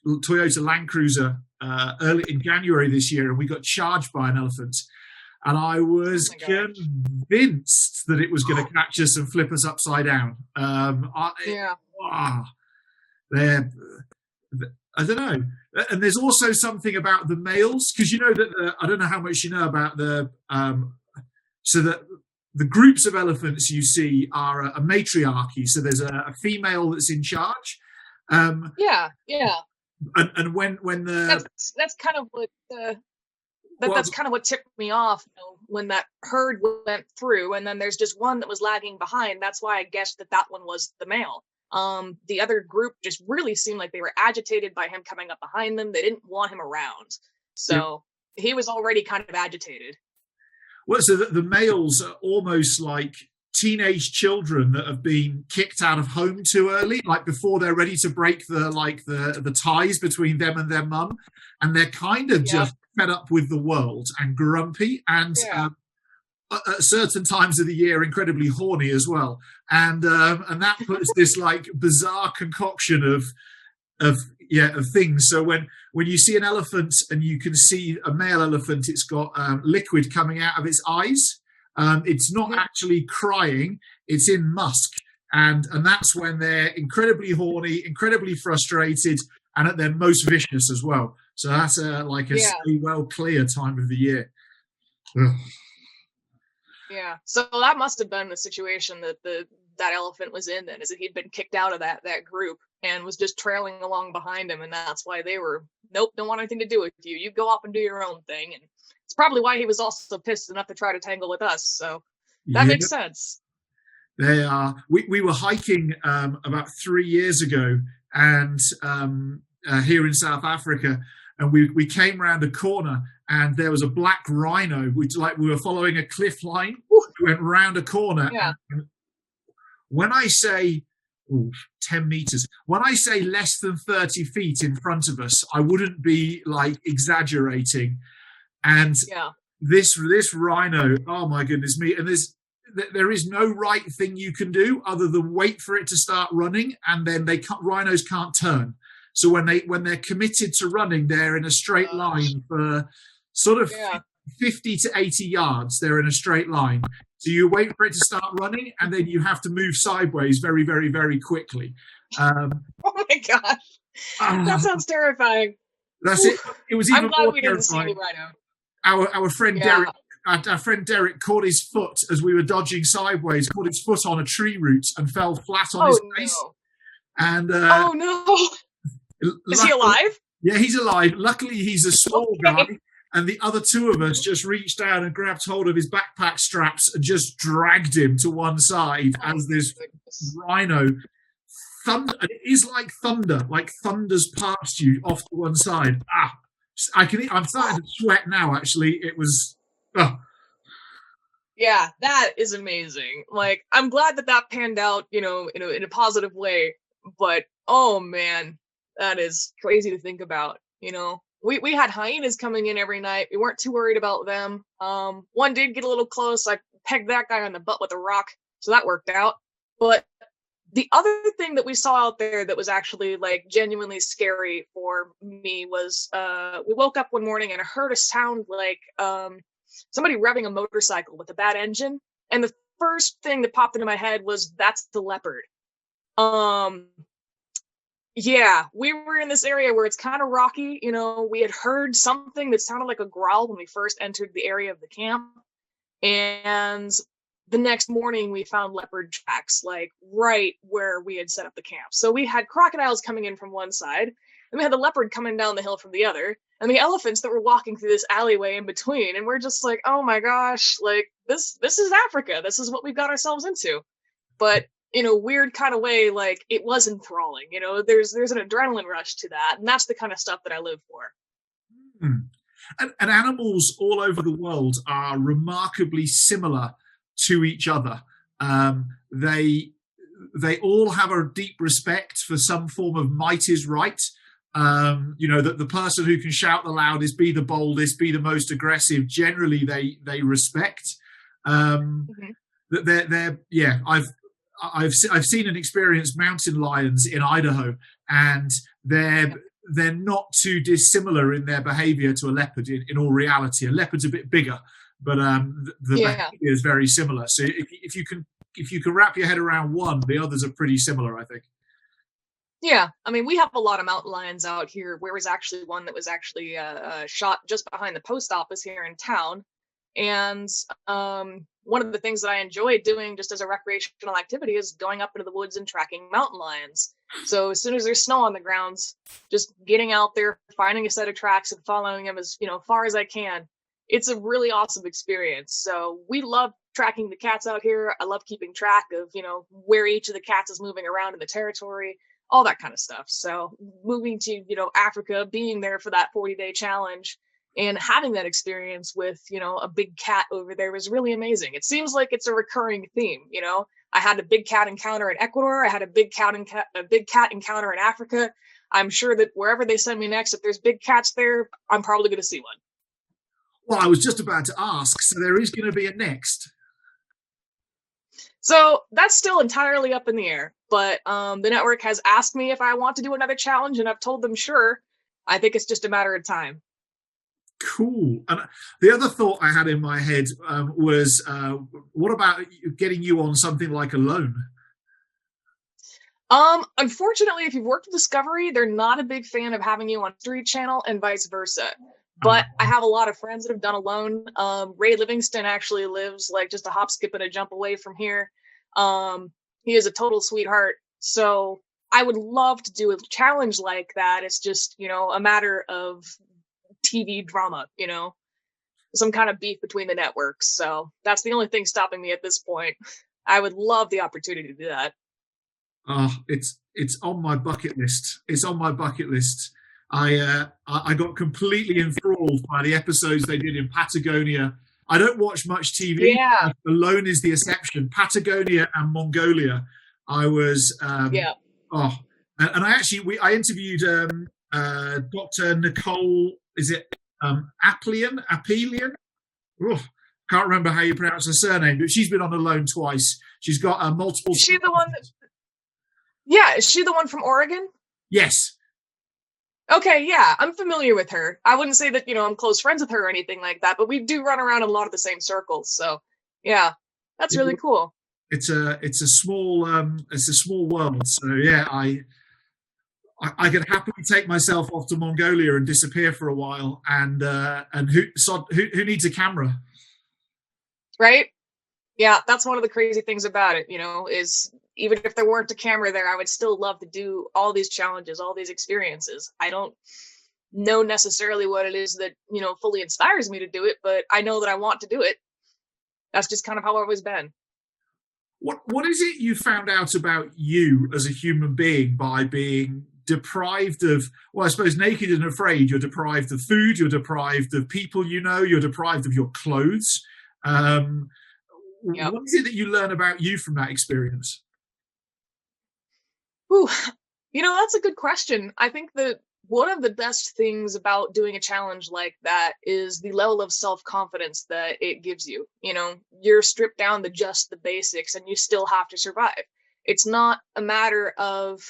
Toyota Land Cruiser early in January this year, and we got charged by an elephant. And I was convinced that it was going to catch us and flip us upside down. I don't know. And there's also something about the males, because you know that I don't know how much you know about the so that the groups of elephants you see are a matriarchy. So there's a female that's in charge. Yeah. And when the that's kind of what that's kind of what tipped me off, when that herd went through, and then there's just one that was lagging behind. That's why I guessed that one was the male. The other group just really seemed like they were agitated by him coming up behind them. They didn't want him around, so he was already kind of agitated. Well, so the males are almost like teenage children that have been kicked out of home too early, like before they're ready to break the ties between them and their mum, and they're kind of just fed up with the world and grumpy, and at certain times of the year incredibly horny as well, and that puts this like bizarre concoction of things. So when you see an elephant and you can see a male elephant, it's got liquid coming out of its eyes. It's not actually crying, it's in musk, and that's when they're incredibly horny, incredibly frustrated, and at their most vicious as well. So that's a well clear time of the year. Ugh. Yeah, so that must have been the situation that elephant was in then, is that he'd been kicked out of that group and was just trailing along behind him, and that's why they were, nope, don't want anything to do with you. You go off and do your own thing. And it's probably why he was also pissed enough to try to tangle with us. So that makes sense. They are. We were hiking about 3 years ago, and here in South Africa, and we came around a corner, and there was a black rhino, which we were following a cliff line. We went round a corner. Yeah. And when I say 10 meters, when I say less than 30 feet in front of us, I wouldn't be like exaggerating. And this rhino, oh my goodness me! And there is no right thing you can do other than wait for it to start running, and then rhinos can't turn. So when they're committed to running, they're in a straight line for sort of 50 to 80 yards. They're in a straight line. So you wait for it to start running, and then you have to move sideways very, very, very quickly. Oh my gosh, that sounds terrifying. That's it. It was even I'm glad more we didn't see any rhino. Our friend Derek. Our friend Derek caught his foot as we were dodging sideways, caught his foot on a tree root and fell flat on his face. No. And oh no! Is he alive? Yeah, he's alive. Luckily, he's a small guy, and the other two of us just reached down and grabbed hold of his backpack straps and just dragged him to one side as this rhino thunder. It is like thunder, like thunders past you off to one side. I'm starting to sweat now. Actually, it was. Yeah, that is amazing. Like, I'm glad that panned out, in a positive way. But oh man, that is crazy to think about. We had hyenas coming in every night. We weren't too worried about them. One did get a little close. I pegged that guy on the butt with a rock, so that worked out. But the other thing that we saw out there that was actually like genuinely scary for me was we woke up one morning and I heard a sound like somebody revving a motorcycle with a bad engine, and the first thing that popped into my head was, that's the leopard. Yeah, we were in this area where it's kind of rocky. We had heard something that sounded like a growl when we first entered the area of the camp, and the next morning we found leopard tracks like right where we had set up the camp. So we had crocodiles coming in from one side, and we had the leopard coming down the hill from the other, and the elephants that were walking through this alleyway in between. And we're just like, oh my gosh, like this is Africa. This is what we've got ourselves into. But in a weird kind of way, like, it was enthralling. There's an adrenaline rush to that, and that's the kind of stuff that I live for. And animals all over the world are remarkably similar to each other. They all have a deep respect for some form of might is right. That the person who can shout the loudest, be the boldest, be the most aggressive, generally they respect. I've seen and experienced mountain lions in Idaho, and they're not too dissimilar in their behavior to a leopard. In all reality, a leopard's a bit bigger, but the behavior is very similar. So if you can wrap your head around one, the others are pretty similar, I think. Yeah, I mean, we have a lot of mountain lions out here. There was actually one that was actually shot just behind the post office here in town, and one of the things that I enjoy doing just as a recreational activity is going up into the woods and tracking mountain lions. So as soon as there's snow on the grounds, just getting out there, finding a set of tracks and following them as, far as I can. It's a really awesome experience. So we love tracking the cats out here. I love keeping track of, where each of the cats is moving around in the territory, all that kind of stuff. So moving to, Africa, being there for that 40-day challenge and having that experience with, a big cat over there was really amazing. It seems like it's a recurring theme. I had a big cat encounter in Ecuador. I had a big cat encounter in Africa. I'm sure that wherever they send me next, if there's big cats there, I'm probably going to see one. Well, I was just about to ask, so there is going to be a next. So that's still entirely up in the air, but the network has asked me if I want to do another challenge, and I've told them sure. I think it's just a matter of time. Cool. And the other thought I had in my head was, what about getting you on something like Alone? Unfortunately, if you've worked with Discovery, they're not a big fan of having you on Street Channel and vice versa. But I have a lot of friends that have done Alone. Ray Livingston actually lives like just a hop, skip, and a jump away from here. He is a total sweetheart. So I would love to do a challenge like that. It's just, a matter of TV drama, some kind of beef between the networks. So that's the only thing stopping me at this point. I would love the opportunity to do that. It's on my bucket list. It's on my bucket list. I got completely enthralled by the episodes they did in Patagonia. I don't watch much TV. Yeah. Alone is the exception. Patagonia and Mongolia. I was and I interviewed Dr. Nicole. Is it Apelian? Can't remember how you pronounce her surname, but she's been on Alone twice. She's got multiple. Is she the one? Yeah, is she the one from Oregon? Yes. Okay, yeah, I'm familiar with her. I wouldn't say that, I'm close friends with her or anything like that, but we do run around in a lot of the same circles. So, yeah, that's really cool. It's a small world. So yeah, I could happily take myself off to Mongolia and disappear for a while. And who needs a camera? Right? Yeah, that's one of the crazy things about it, is even if there weren't a camera there, I would still love to do all these challenges, all these experiences. I don't know necessarily what it is that, fully inspires me to do it, but I know that I want to do it. That's just kind of how I've always been. What is it you found out about you as a human being by being deprived of, well, I suppose Naked and Afraid, you're deprived of food, you're deprived of people you're deprived of your clothes. What is it that you learn about you from that experience? Ooh, that's a good question. I think that one of the best things about doing a challenge like that is the level of self-confidence that it gives you. You're stripped down to just the basics and you still have to survive. It's not a matter of,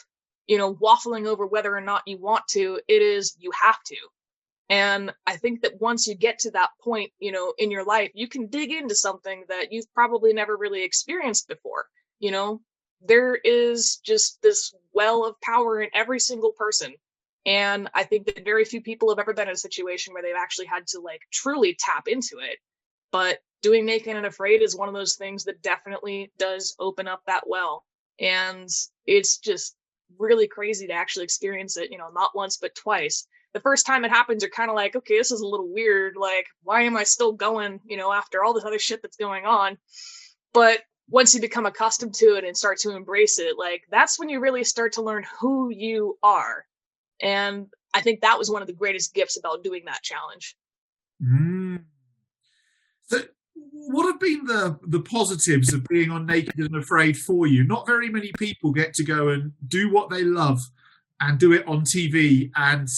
waffling over whether or not you want to. It is, you have to. And I think that once you get to that point, in your life, you can dig into something that you've probably never really experienced before. There is just this well of power in every single person. And I think that very few people have ever been in a situation where they've actually had to truly tap into it. But doing Naked and Afraid is one of those things that definitely does open up that well. And it's just really crazy to actually experience it, not once, but twice. The first time it happens, you're kind of like, okay, this is a little weird. Why am I still going, after all this other shit that's going on? But once you become accustomed to it and start to embrace it, that's when you really start to learn who you are. And I think that was one of the greatest gifts about doing that challenge. So what have been the positives of being on Naked and Afraid for you? Not very many people get to go and do what they love and do it on TV and,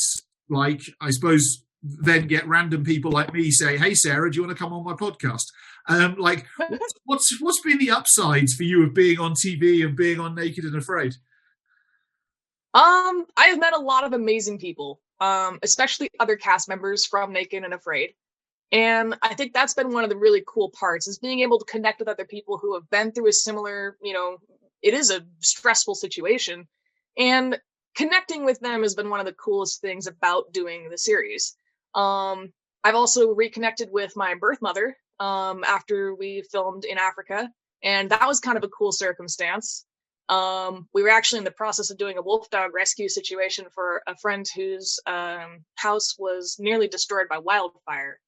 I suppose, then get random people like me say, hey, Sarah, do you want to come on my podcast? What's been the upsides for you of being on TV and being on Naked and Afraid? I have met a lot of amazing people, especially other cast members from Naked and Afraid. And I think that's been one of the really cool parts, is being able to connect with other people who have been through a similar, it is a stressful situation. And connecting with them has been one of the coolest things about doing the series. I've also reconnected with my birth mother, after we filmed in Africa. And that was kind of a cool circumstance. We were actually in the process of doing a wolf dog rescue situation for a friend whose house was nearly destroyed by wildfire.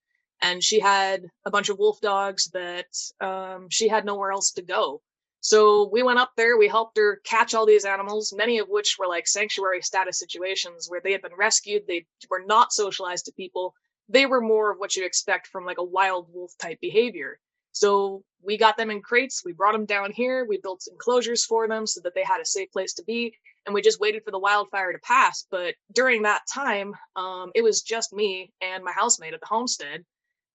And she had a bunch of wolf dogs that she had nowhere else to go. So we went up there, we helped her catch all these animals, many of which were like sanctuary status situations where they had been rescued. They were not socialized to people. They were more of what you expect from like a wild wolf type behavior. So we got them in crates, we brought them down here, we built enclosures for them so that they had a safe place to be, and we just waited for the wildfire to pass. But during that time, it was just me and my housemate at the homestead,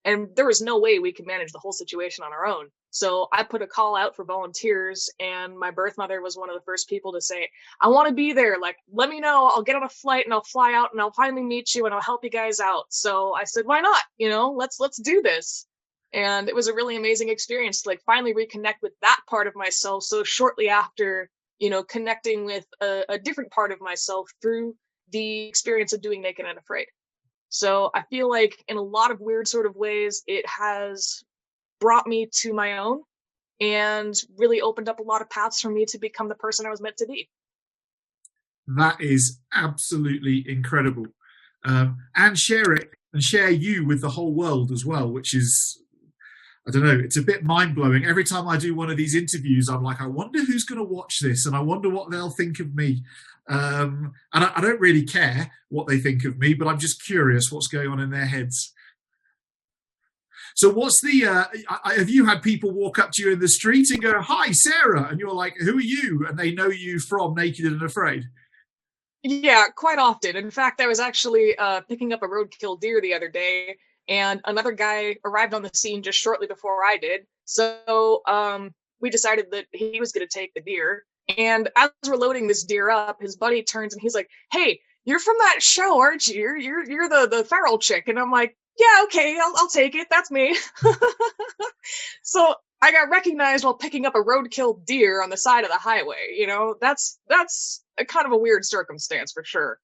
and there was no way we could manage the whole situation on our own. So I put a call out for volunteers, and my birth mother was one of the first people to say, I want to be there. Like, let me know. I'll get on a flight and I'll fly out and I'll finally meet you and I'll help you guys out. So I said, why not? Let's do this. And it was a really amazing experience to like finally reconnect with that part of myself. So shortly after, connecting with a different part of myself through the experience of doing Naked and Afraid. So I feel like in a lot of weird sort of ways, it has brought me to my own and really opened up a lot of paths for me to become the person I was meant to be. That is absolutely incredible. And share it and share you with the whole world as well, which is, I don't know, it's a bit mind-blowing. Every time I do one of these interviews, I'm like, I wonder who's going to watch this and I wonder what they'll think of me. And I don't really care what they think of me, but I'm just curious what's going on in their heads. So what's have you had people walk up to you in the street and go, hi, Sarah? And you're like, who are you? And they know you from Naked and Afraid. Yeah, quite often. In fact, I was actually picking up a roadkill deer the other day, and another guy arrived on the scene just shortly before I did. So we decided that he was going to take the deer. And as we're loading this deer up, his buddy turns and he's like, hey, you're from that show, aren't you? You're the feral chick. And I'm like, yeah, okay, I'll take it. That's me. So I got recognized while picking up a roadkill deer on the side of the highway. That's a kind of a weird circumstance for sure.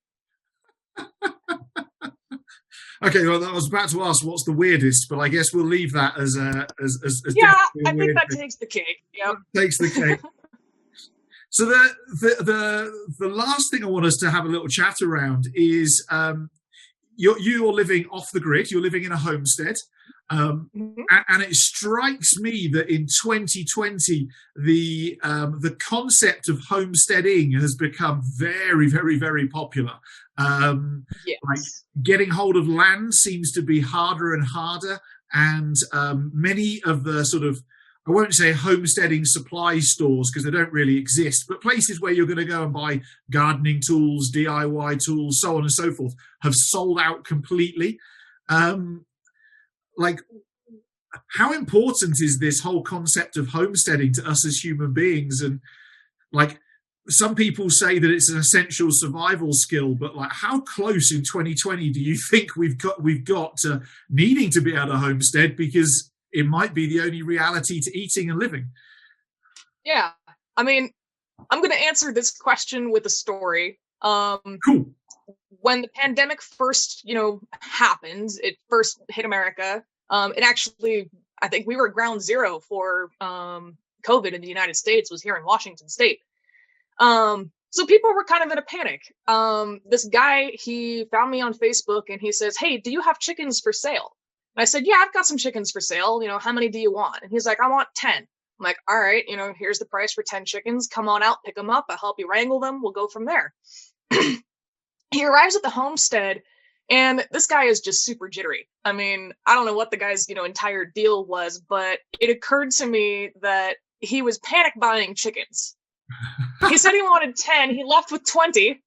Okay, well, I was about to ask what's the weirdest, but I guess we'll leave that as yeah, I think that takes the cake. Yep. Takes the cake. So the last thing I want us to have a little chat around is you're living off the grid. You're living in a homestead, and it strikes me that in 2020 the concept of homesteading has become very, very, very popular. Yes. Like getting hold of land seems to be harder and harder, and many of the sort of, I won't say homesteading supply stores because they don't really exist, but places where you're going to go and buy gardening tools, DIY tools, so on and so forth, have sold out completely. Like, how important is this whole concept of homesteading to us as human beings? And like, some people say that it's an essential survival skill, but like, how close in 2020 do you think we've got to needing to be able to homestead, because it might be the only reality to eating and living? Yeah, I mean, I'm going to answer this question with a story. Cool. When the pandemic first, happened, it first hit America. It actually, I think we were ground zero for COVID in the United States was here in Washington State. So people were kind of in a panic. This guy, he found me on Facebook and he says, hey, do you have chickens for sale? And I said, yeah, I've got some chickens for sale. How many do you want? And he's like, I want 10. I'm like, all right, here's the price for 10 chickens. Come on out, pick them up. I'll help you wrangle them. We'll go from there. He arrives at the homestead and this guy is just super jittery. I mean, I don't know what the guy's, entire deal was, but it occurred to me that he was panic buying chickens. He said he wanted 10. He left with 20.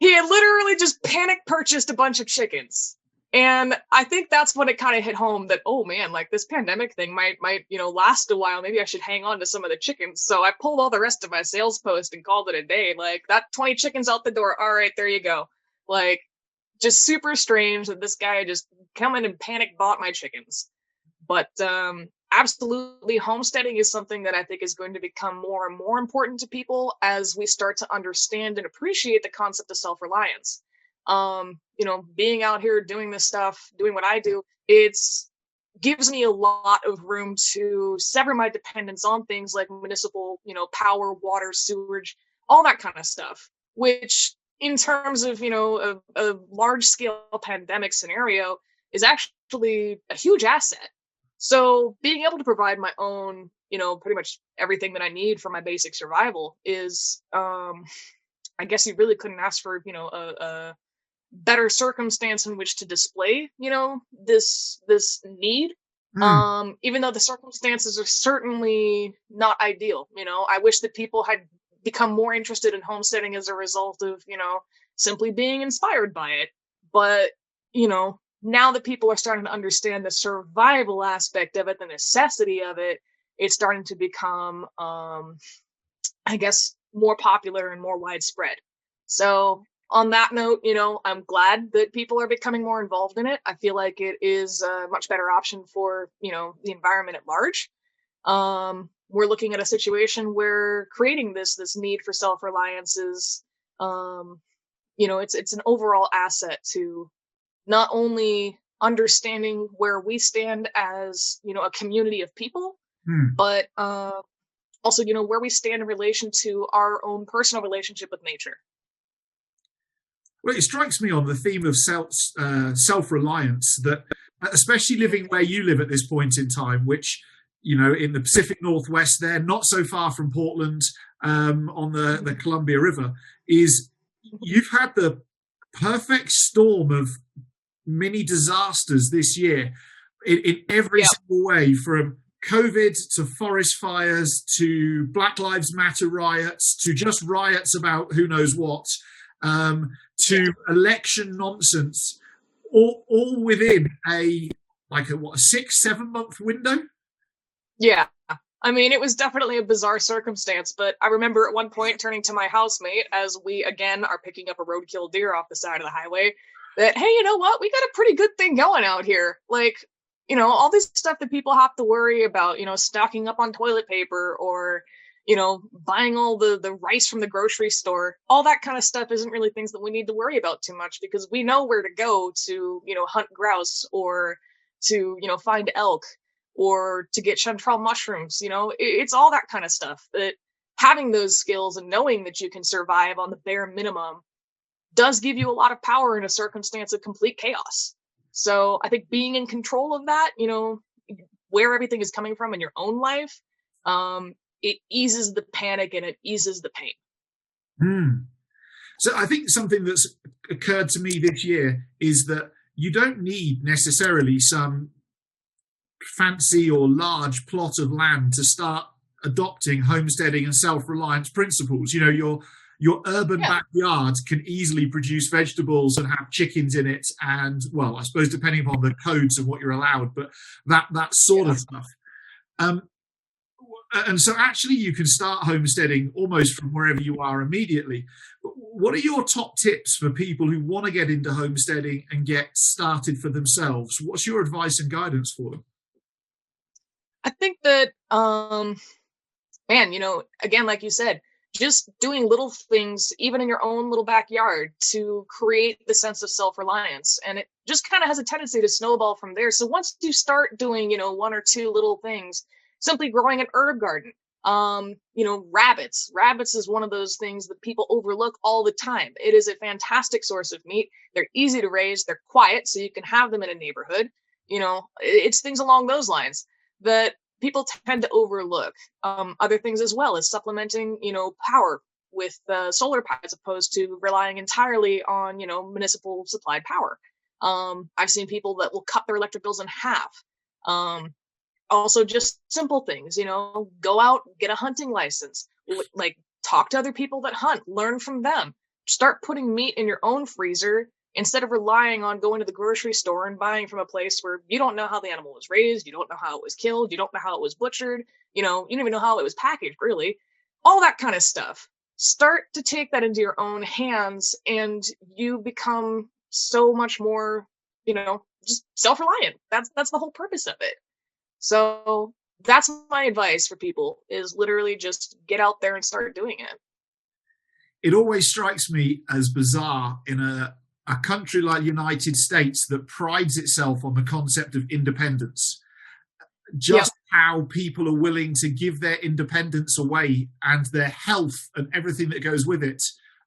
He had literally just panic purchased a bunch of chickens. And I think that's when it kind of hit home that, oh man, like this pandemic thing might, last a while. Maybe I should hang on to some of the chickens. So I pulled all the rest of my sales post and called it a day. Like that 20 chickens out the door. All right, there you go. Like just super strange that this guy just come in and panic bought my chickens. But absolutely, homesteading is something that I think is going to become more and more important to people as we start to understand and appreciate the concept of self-reliance. Being out here doing this stuff, doing what I do, it's gives me a lot of room to sever my dependence on things like municipal, power, water, sewage, all that kind of stuff, which in terms of, a large scale pandemic scenario is actually a huge asset. So being able to provide my own, pretty much everything that I need for my basic survival is, I guess you really couldn't ask for, a better circumstance in which to display, this need. Even though the circumstances are certainly not ideal, I wish that people had become more interested in homesteading as a result of, simply being inspired by it. But, now that people are starting to understand the survival aspect of it, the necessity of it, it's starting to become, I guess, more popular and more widespread. So on that note, I'm glad that people are becoming more involved in it. I feel like it is a much better option for, the environment at large. We're looking at a situation where creating this need for self-reliance is, it's an overall asset to not only understanding where we stand as, a community of people, but also, where we stand in relation to our own personal relationship with nature. Well, it strikes me on the theme of self-reliance that, especially living where you live at this point in time, which, in the Pacific Northwest there, not so far from Portland, on the Columbia River, is you've had the perfect storm of mini disasters this year in every single way, from COVID to forest fires to Black Lives Matter riots to just riots about who knows what, to election nonsense, all within a 6-7 month window. Yeah. I mean, it was definitely a bizarre circumstance, but I remember at one point turning to my housemate as we again are picking up a roadkill deer off the side of the highway that, hey, you know what? We got a pretty good thing going out here. Like, all this stuff that people have to worry about, stocking up on toilet paper or, buying all the rice from the grocery store, all that kind of stuff isn't really things that we need to worry about too much because we know where to go to, hunt grouse or to, find elk or to get chanterelle mushrooms. It's all that kind of stuff that having those skills and knowing that you can survive on the bare minimum does give you a lot of power in a circumstance of complete chaos. So I think being in control of that, where everything is coming from in your own life, it eases the panic and it eases the pain. So I think something that's occurred to me this year is that you don't need necessarily some fancy or large plot of land to start adopting homesteading and self-reliance principles. Your urban backyard can easily produce vegetables and have chickens in it, and, well, I suppose depending upon the codes and what you're allowed, but that sort of stuff. And so actually you can start homesteading almost from wherever you are immediately. What are your top tips for people who want to get into homesteading and get started for themselves? What's your advice and guidance for them? I think that, again, like you said, just doing little things, even in your own little backyard, to create the sense of self-reliance. And it just kind of has a tendency to snowball from there. So once you start doing, one or two little things, simply growing an herb garden, rabbits. Rabbits is one of those things that people overlook all the time. It is a fantastic source of meat. They're easy to raise. They're quiet, so you can have them in a neighborhood. It's things along those lines that people tend to overlook. Other things as well as supplementing, power with solar power as opposed to relying entirely on, municipal supplied power. I've seen people that will cut their electric bills in half. Also just simple things, go out, get a hunting license, like talk to other people that hunt, learn from them, start putting meat in your own freezer instead of relying on going to the grocery store and buying from a place where you don't know how the animal was raised, you don't know how it was killed, you don't know how it was butchered, you don't even know how it was packaged, really. All that kind of stuff. Start to take that into your own hands and you become so much more, just self-reliant. That's the whole purpose of it. So that's my advice for people, is literally just get out there and start doing it. It always strikes me as bizarre in a country like the United States that prides itself on the concept of independence. just how people are willing to give their independence away and their health and everything that goes with it,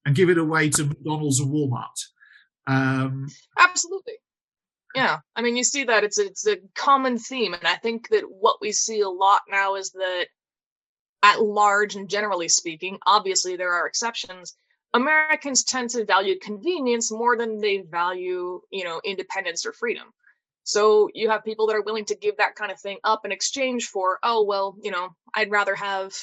and give it away to McDonald's and Walmart. Absolutely. Yeah, I mean, you see that it's a common theme, and I think that what we see a lot now is that, at large and generally speaking, obviously there are exceptions, Americans tend to value convenience more than they value, independence or freedom. So you have people that are willing to give that kind of thing up in exchange for, oh, well, I'd rather have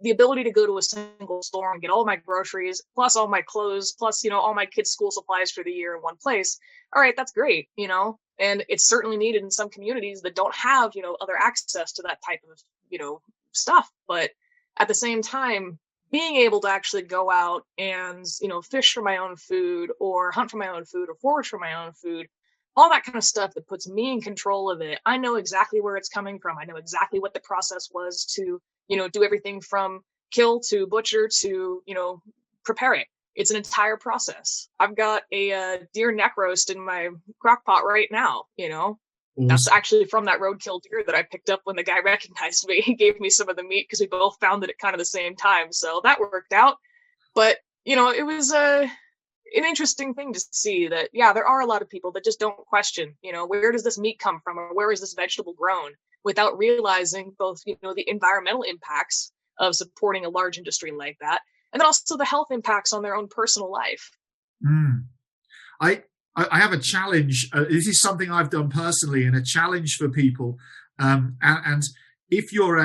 the ability to go to a single store and get all my groceries, plus all my clothes, plus, all my kids' school supplies for the year in one place. All right, that's great, and it's certainly needed in some communities that don't have, other access to that type of, stuff. But at the same time, being able to actually go out and, fish for my own food, or hunt for my own food, or forage for my own food, all that kind of stuff that puts me in control of it. I know exactly where it's coming from. I know exactly what the process was to, do everything from kill to butcher to, prepare it. It's an entire process. I've got a deer neck roast in my crock pot right now, That's actually from that roadkill deer that I picked up when the guy recognized me. He gave me some of the meat because we both found it at kind of the same time. So that worked out. But, it was an interesting thing to see that, there are a lot of people that just don't question, where does this meat come from, or where is this vegetable grown, without realizing both, the environmental impacts of supporting a large industry like that, and then also the health impacts on their own personal life. I have a challenge. This is something I've done personally, and a challenge for people. And if you're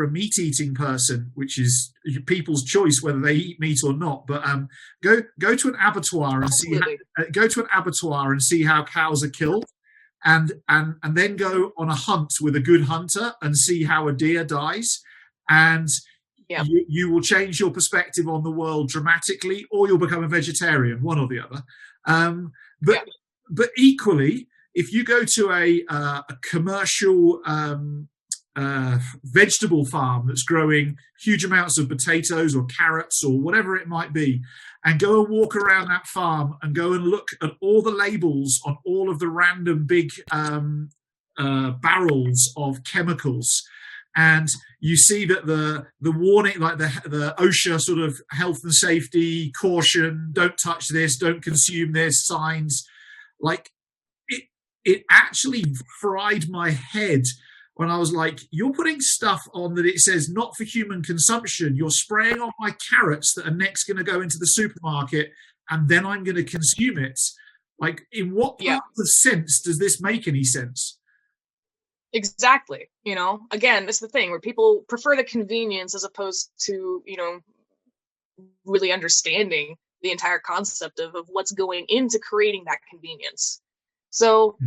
a meat eating person, which is people's choice whether they eat meat or not, but go to an abattoir and see how cows are killed, and then go on a hunt with a good hunter and see how a deer dies, and you will change your perspective on the world dramatically, or you'll become a vegetarian, one or the other. But equally, if you go to a commercial vegetable farm that's growing huge amounts of potatoes or carrots or whatever it might be, and go and walk around that farm and go and look at all the labels on all of the random big barrels of chemicals, and you see that the warning, like the OSHA sort of health and safety caution, don't touch this, don't consume this signs, like it actually fried my head when I was like, you're putting stuff on that it says not for human consumption. You're spraying on my carrots that are next going to go into the supermarket, and then I'm going to consume it. Like, in what part of sense does this make any sense? Exactly. Again, that's the thing where people prefer the convenience as opposed to, really understanding the entire concept of what's going into creating that convenience. So,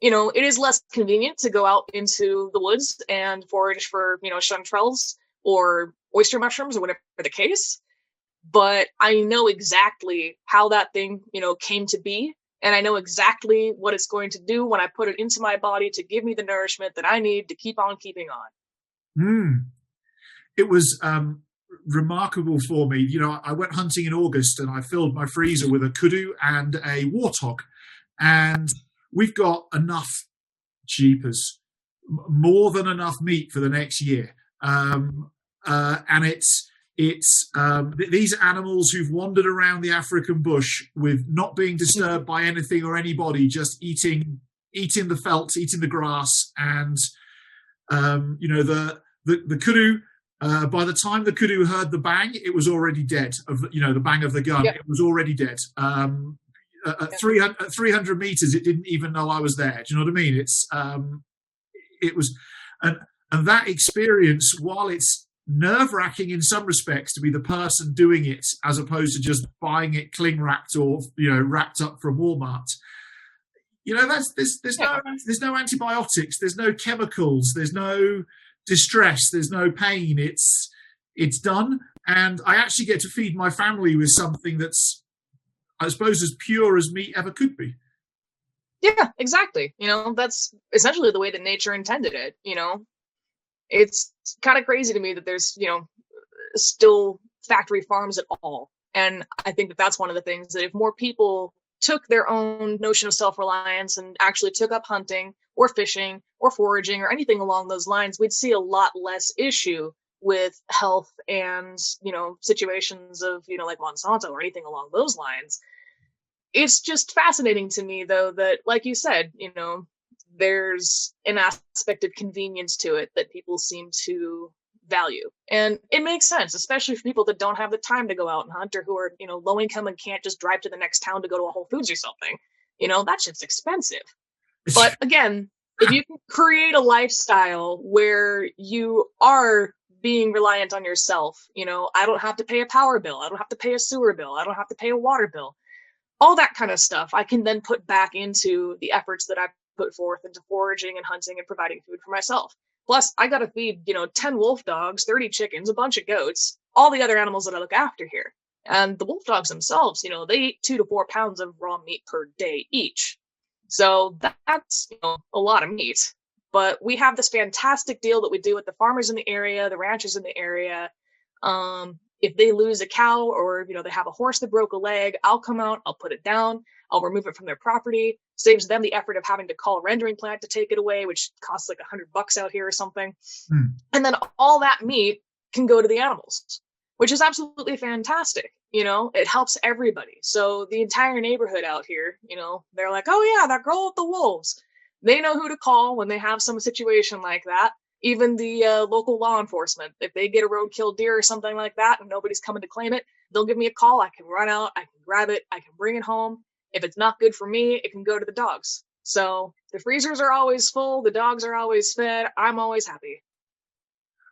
it is less convenient to go out into the woods and forage for, chanterelles or oyster mushrooms or whatever the case. But I know exactly how that thing, came to be. And I know exactly what it's going to do when I put it into my body to give me the nourishment that I need to keep on keeping on. It was remarkable for me. I went hunting in August, and I filled my freezer with a kudu and a warthog. And we've got enough jeepers, more than enough meat for the next year. And it's these animals who've wandered around the African bush with not being disturbed by anything or anybody, just eating the felt, eating the grass. And the kudu, by the time the kudu heard the bang, it was already dead. The bang of the gun, It was already dead. At 300 meters, it didn't even know I was there. Do you know what I mean? It was, and that experience, while it's nerve-wracking in some respects to be the person doing it as opposed to just buying it cling wrapped or wrapped up from Walmart, there's no antibiotics, there's no chemicals, there's no distress, there's no pain. It's done, and I actually get to feed my family with something that's, I suppose, as pure as meat ever could be. Yeah, exactly. That's essentially the way that nature intended it. It's kind of crazy to me that there's, still factory farms at all. And I think that that's one of the things that if more people took their own notion of self-reliance and actually took up hunting or fishing or foraging or anything along those lines, we'd see a lot less issue with health and, situations of, like Monsanto or anything along those lines. It's just fascinating to me, though, that, like you said, there's an aspect of convenience to it that people seem to value. And it makes sense, especially for people that don't have the time to go out and hunt, or who are, low income and can't just drive to the next town to go to a Whole Foods or something. That shit's expensive. But again, if you can create a lifestyle where you are being reliant on yourself, I don't have to pay a power bill, I don't have to pay a sewer bill, I don't have to pay a water bill, all that kind of stuff, I can then put back into the efforts that I put forth into foraging and hunting and providing food for myself. Plus, I got to feed, 10 wolf dogs, 30 chickens, a bunch of goats, all the other animals that I look after here. And the wolf dogs themselves, they eat 2 to 4 pounds of raw meat per day each. So that's, a lot of meat. But we have this fantastic deal that we do with the farmers in the area, the ranchers in the area. If they lose a cow, or, they have a horse that broke a leg, I'll come out, I'll put it down, I'll remove it from their property. Saves them the effort of having to call a rendering plant to take it away, which costs like $100 out here or something. And then all that meat can go to the animals, which is absolutely fantastic. It helps everybody. So the entire neighborhood out here, they're like, oh yeah, that girl with the wolves. They know who to call when they have some situation like that. Even the local law enforcement, if they get a roadkill deer or something like that and nobody's coming to claim it, they'll give me a call. I can run out, I can grab it, I can bring it home. If it's not good for me, it can go to the dogs. So the freezers are always full, the dogs are always fed, I'm always happy.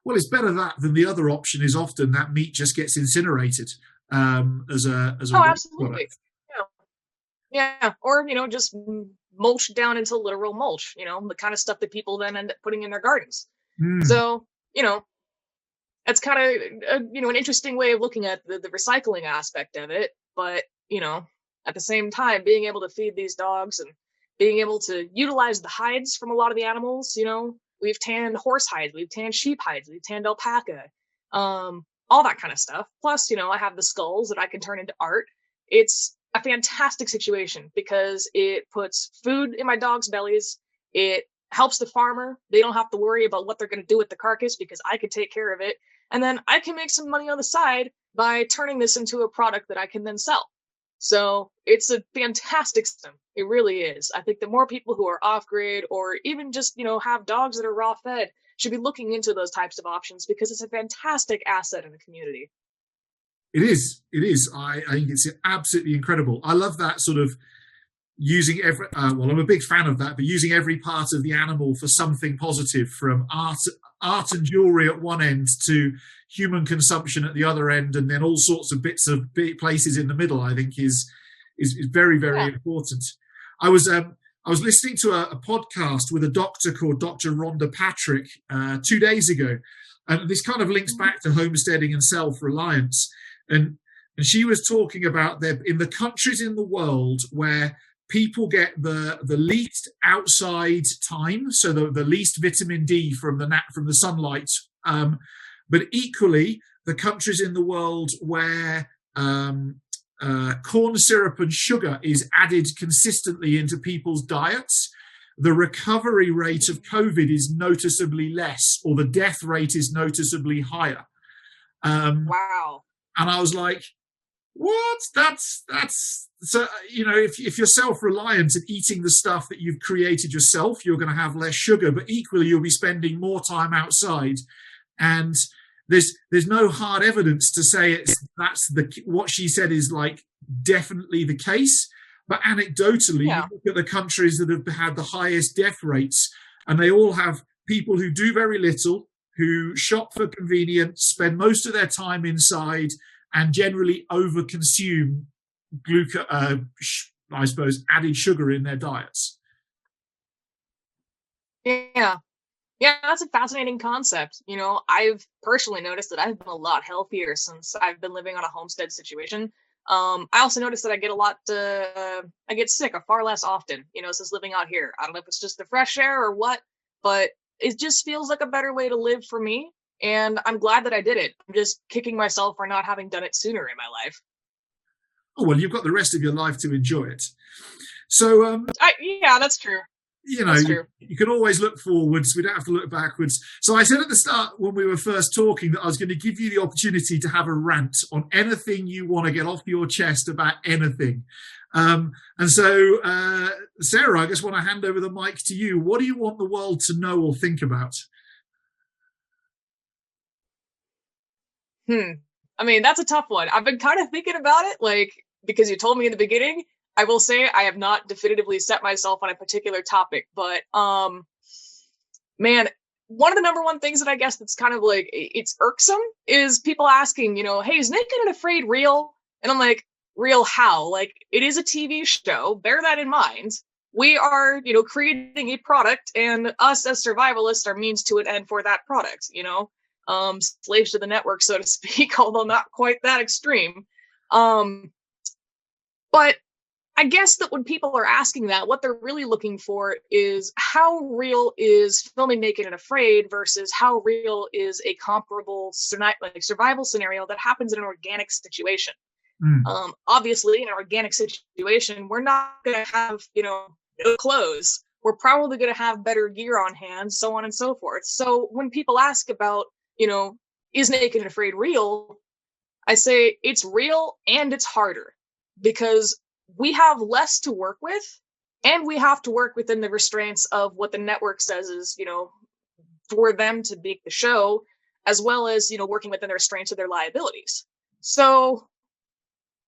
Well, it's better that than the other option is often that meat just gets incinerated as a absolutely. Yeah. Or, just mulch down into literal mulch, the kind of stuff that people then end up putting in their gardens. So, that's kind of, an interesting way of looking at the recycling aspect of it. But, at the same time, being able to feed these dogs and being able to utilize the hides from a lot of the animals, we've tanned horse hides, we've tanned sheep hides, we've tanned alpaca, all that kind of stuff. Plus, I have the skulls that I can turn into art. It's a fantastic situation because it puts food in my dogs' bellies. It helps the farmer. They don't have to worry about what they're going to do with the carcass because I can take care of it. And then I can make some money on the side by turning this into a product that I can then sell. So it's a fantastic system. It really is. I think the more people who are off grid or even just, have dogs that are raw fed should be looking into those types of options because it's a fantastic asset in the community. It is. I think it's absolutely incredible. I love that sort of using every, I'm a big fan of that, but using every part of the animal for something positive, from art and jewelry at one end to human consumption at the other end, and then all sorts of bits of places in the middle, I think is very, very important. I was listening to a podcast with a doctor called Dr. Rhonda Patrick 2 days ago, and this kind of links back to homesteading and self-reliance. And she was talking about in the countries in the world where people get the least outside time, so the least vitamin D from the sunlight, but equally the countries in the world where corn syrup and sugar is added consistently into people's diets, the recovery rate of COVID is noticeably less, or the death rate is noticeably higher. Wow. And I was like, what? That's so, if you're self-reliant and eating the stuff that you've created yourself, you're going to have less sugar, but equally you'll be spending more time outside. And there's no hard evidence to say what she said is like definitely the case. But anecdotally, you look at the countries that have had the highest death rates, and they all have people who do very little, who shop for convenience, spend most of their time inside, and generally overconsume added sugar in their diets. Yeah, that's a fascinating concept. I've personally noticed that I've been a lot healthier since I've been living on a homestead situation. I also noticed that I get sick far less often, since living out here. I don't know if it's just the fresh air or what, but it just feels like a better way to live for me. And I'm glad that I did it. I'm just kicking myself for not having done it sooner in my life. Oh, well, you've got the rest of your life to enjoy it. So, yeah, that's true. You can always look forwards. We don't have to look backwards. So I said at the start when we were first talking that I was going to give you the opportunity to have a rant on anything you want to get off your chest about anything. And so, Sarah, I just want to hand over the mic to you. What do you want the world to know or think about? I mean, that's a tough one. I've been kind of thinking about it, like, because you told me in the beginning. I will say I have not definitively set myself on a particular topic, but man, one of the number one things that I guess that's kind of like, it's irksome is people asking, hey, is Naked and Afraid real? And I'm like, real how? Like, it is a TV show. Bear that in mind. We are, creating a product, and us as survivalists are means to an end for that product, slaves to the network, so to speak, although not quite that extreme. But I guess that when people are asking that, what they're really looking for is how real is filming Naked and Afraid versus how real is a comparable survival scenario that happens in an organic situation. Obviously, in an organic situation, we're not going to have, no clothes. We're probably going to have better gear on hand, so on and so forth. So when people ask about, is Naked and Afraid real? I say it's real and it's harder because we have less to work with, and we have to work within the restraints of what the network says is, for them to make the show, as well as, working within the restraints of their liabilities. So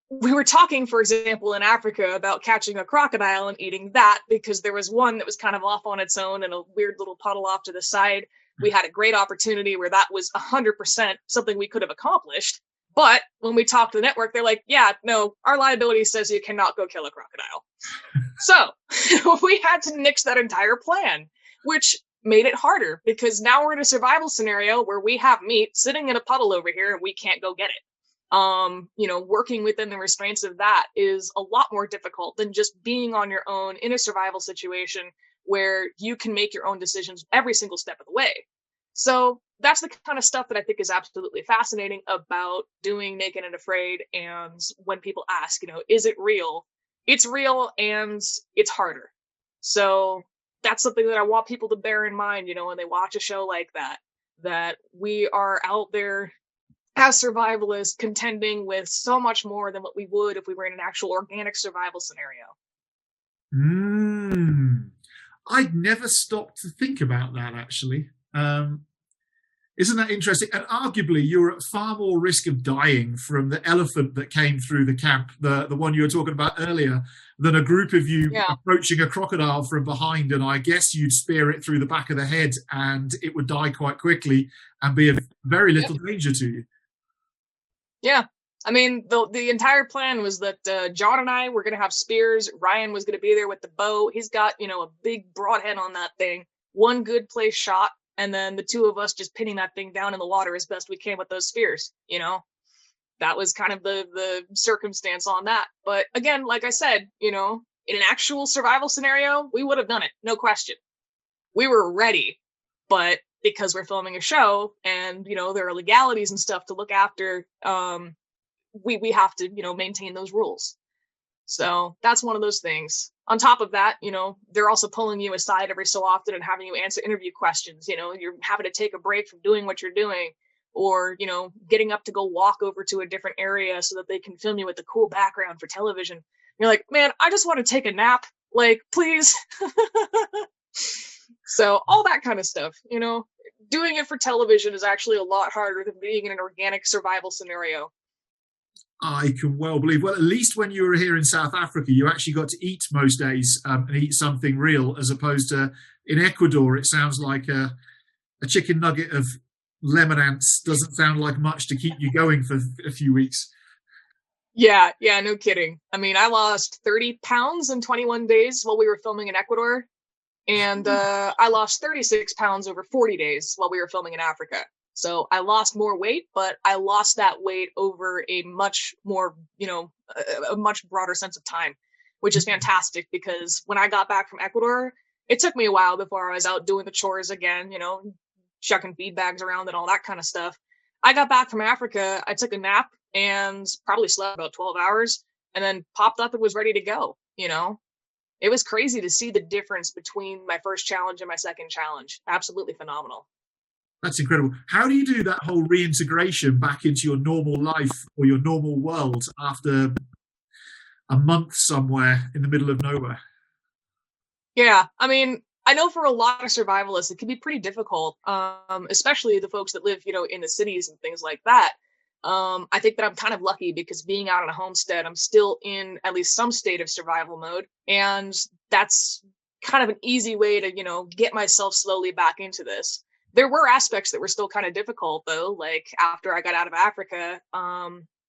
we were talking, for example, in Africa about catching a crocodile and eating that because there was one that was kind of off on its own in a weird little puddle off to the side. We had a great opportunity where that was 100% something we could have accomplished. But when we talk to the network, they're like, yeah, no, our liability says you cannot go kill a crocodile. So we had to nix that entire plan, which made it harder because now we're in a survival scenario where we have meat sitting in a puddle over here and we can't go get it. Working within the restraints of that is a lot more difficult than just being on your own in a survival situation where you can make your own decisions every single step of the way. So that's the kind of stuff that I think is absolutely fascinating about doing Naked and Afraid. And when people ask, is it real? It's real and it's harder. So that's something that I want people to bear in mind, when they watch a show like that we are out there as survivalists contending with so much more than what we would if we were in an actual organic survival scenario. I'd never stopped to think about that, actually. Isn't that interesting? And arguably, you're at far more risk of dying from the elephant that came through the camp, the one you were talking about earlier, than a group of you approaching a crocodile from behind. And I guess you'd spear it through the back of the head and it would die quite quickly and be of very little danger to you. Yeah. I mean, the entire plan was that John and I were going to have spears. Ryan was going to be there with the bow. He's got, a big broadhead on that thing. One good place shot. And then the two of us just pinning that thing down in the water as best we can with those spears, That was kind of the circumstance on that. But again, like I said, in an actual survival scenario, we would have done it. No question. We were ready. But because we're filming a show and, there are legalities and stuff to look after, we have to, maintain those rules. So that's one of those things. On top of that, they're also pulling you aside every so often and having you answer interview questions. You're having to take a break from doing what you're doing or, getting up to go walk over to a different area so that they can film you with the cool background for television. You're like, man, I just want to take a nap. Like, please. So all that kind of stuff, doing it for television is actually a lot harder than being in an organic survival scenario. I can well believe. Well, at least when you were here in South Africa, you actually got to eat most days and eat something real, as opposed to in Ecuador. It sounds like a chicken nugget of lemon ants doesn't sound like much to keep you going for a few weeks. Yeah, no kidding. I mean, I lost 30 pounds in 21 days while we were filming in Ecuador. And I lost 36 pounds over 40 days while we were filming in Africa. So I lost more weight, but I lost that weight over a much more, a much broader sense of time, which is fantastic because when I got back from Ecuador, it took me a while before I was out doing the chores again, chucking feed bags around and all that kind of stuff. I got back from Africa, I took a nap and probably slept about 12 hours. and then popped up and was ready to go. It was crazy to see the difference between my first challenge and my second challenge. Absolutely phenomenal. That's incredible. How do you do that whole reintegration back into your normal life or your normal world after a month somewhere in the middle of nowhere? Yeah, I mean, I know for a lot of survivalists, it can be pretty difficult, especially the folks that live, in the cities and things like that. I think that I'm kind of lucky because being out on a homestead, I'm still in at least some state of survival mode. And that's kind of an easy way to, get myself slowly back into this. There were aspects that were still kind of difficult, though. Like after I got out of Africa,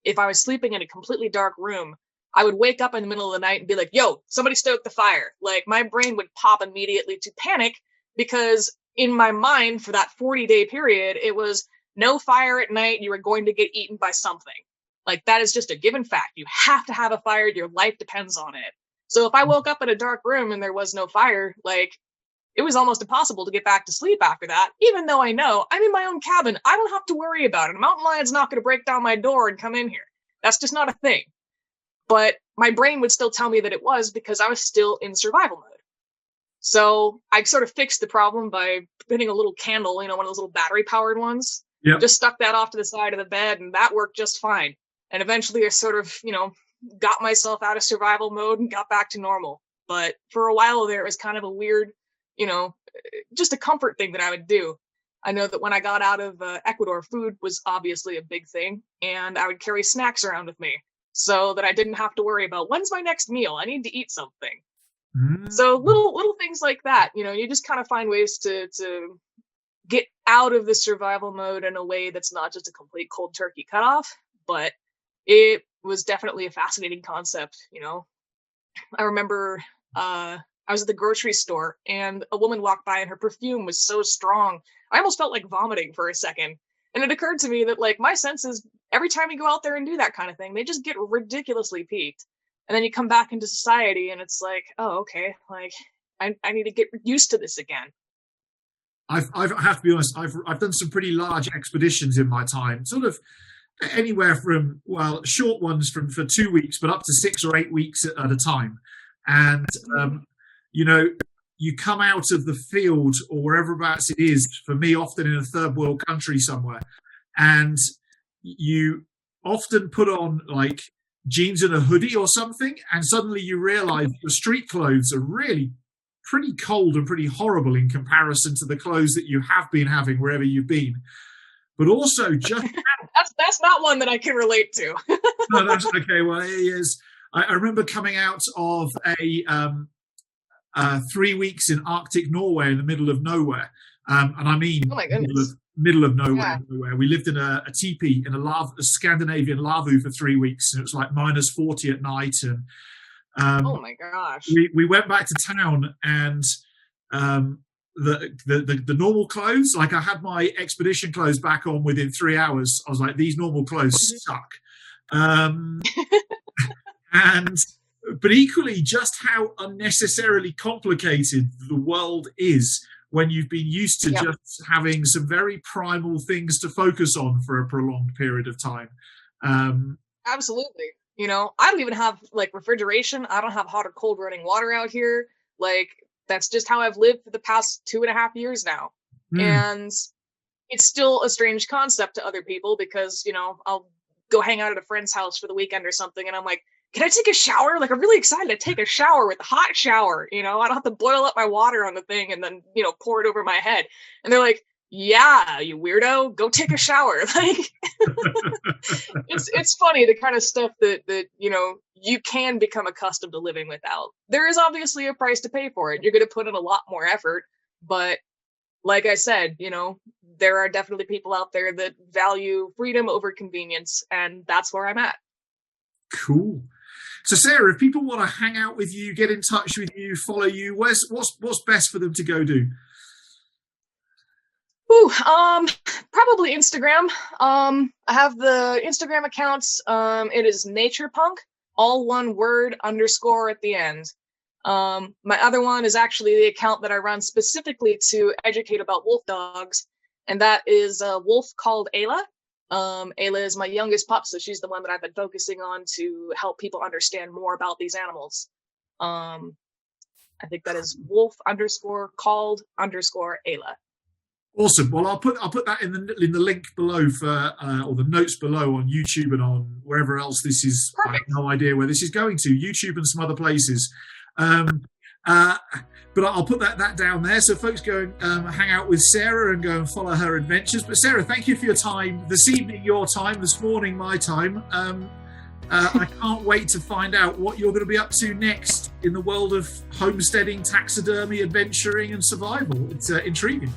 if I was sleeping in a completely dark room, I would wake up in the middle of the night and be like, yo, somebody stoke the fire. Like my brain would pop immediately to panic because in my mind for that 40-day period, it was no fire at night. You are going to get eaten by something. Like that is just a given fact. You have to have a fire. Your life depends on it. So if I woke up in a dark room and there was no fire, like it was almost impossible to get back to sleep after that, even though I know I'm in my own cabin. I don't have to worry about it. A mountain lion's not going to break down my door and come in here. That's just not a thing. But my brain would still tell me that it was because I was still in survival mode. So I sort of fixed the problem by putting a little candle, one of those little battery powered ones. Yep. Just stuck that off to the side of the bed and that worked just fine. And eventually I sort of, got myself out of survival mode and got back to normal. But for a while there, it was kind of a weird, just a comfort thing that I would do. I know that when I got out of Ecuador, food was obviously a big thing, and I would carry snacks around with me so that I didn't have to worry about when's my next meal. I need to eat something. So little things like that, you just kind of find ways to get out of the survival mode in a way that's not just a complete cold turkey cutoff, but it was definitely a fascinating concept. I remember I was at the grocery store and a woman walked by and her perfume was so strong. I almost felt like vomiting for a second. And it occurred to me that like my senses, every time you go out there and do that kind of thing, they just get ridiculously peaked. And then you come back into society and it's like, oh, okay, like I need to get used to this again. I have to be honest, I've done some pretty large expeditions in my time, sort of anywhere from, short ones for 2 weeks, but up to 6 or 8 weeks at a time. And, you come out of the field or whereverabouts it is, for me, often in a third world country somewhere, and you often put on like jeans and a hoodie or something, and suddenly you realize your street clothes are really pretty cold and pretty horrible in comparison to the clothes that you have been having wherever you've been. But also just that's not one that I can relate to. No, that's okay. Well, it is. I remember coming out of a 3 weeks in Arctic Norway in the middle of nowhere, and I mean, oh my goodness, middle of nowhere. Yeah. We lived in a teepee in a Scandinavian lavoo for 3 weeks, and it was like -40 at night. And oh my gosh, we went back to town, and the normal clothes, like I had my expedition clothes back on within 3 hours. I was like, these normal clothes suck. But equally, just how unnecessarily complicated the world is when you've been used to just having some very primal things to focus on for a prolonged period of time. Absolutely. I don't even have like refrigeration. I don't have hot or cold running water out here. Like that's just how I've lived for the past 2.5 years now. And it's still a strange concept to other people because, I'll go hang out at a friend's house for the weekend or something. And I'm like, can I take a shower? Like, I'm really excited to take a shower with a hot shower. I don't have to boil up my water on the thing and then, pour it over my head. And they're like, yeah, you weirdo, go take a shower. Like, it's funny, the kind of stuff that you can become accustomed to living without. There is obviously a price to pay for it. You're going to put in a lot more effort. But like I said, there are definitely people out there that value freedom over convenience. And that's where I'm at. Cool. So Sarah, if people want to hang out with you, get in touch with you, follow you, what's best for them to go do? Probably Instagram. I have the Instagram accounts. It is naturepunk, all one word, _ at the end. My other one is actually the account that I run specifically to educate about wolf dogs, and that is a wolf called Ayla. Ayla is my youngest pup, so she's the one that I've been focusing on to help people understand more about these animals. I think that is wolf_called_Ayla. Awesome. Well, I'll put that in the link below for or the notes below on YouTube and on wherever else this is. Perfect. I have no idea where this is going to. YouTube and some other places. But I'll put that down there so folks go and hang out with Sarah and go and follow her adventures. But Sarah, thank you for your time this evening, your time, this morning, my time. I can't wait to find out what you're going to be up to next in the world of homesteading, taxidermy, adventuring, and survival. It's intriguing.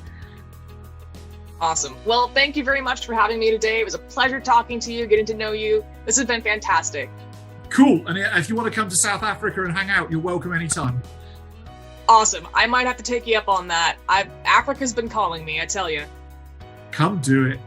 Awesome. Well, thank you very much for having me today. It was a pleasure talking to you, getting to know you. This has been fantastic. Cool. And if you want to come to South Africa and hang out, you're welcome anytime. Awesome. I might have to take you up on that. Africa's been calling me, I tell you. Come do it.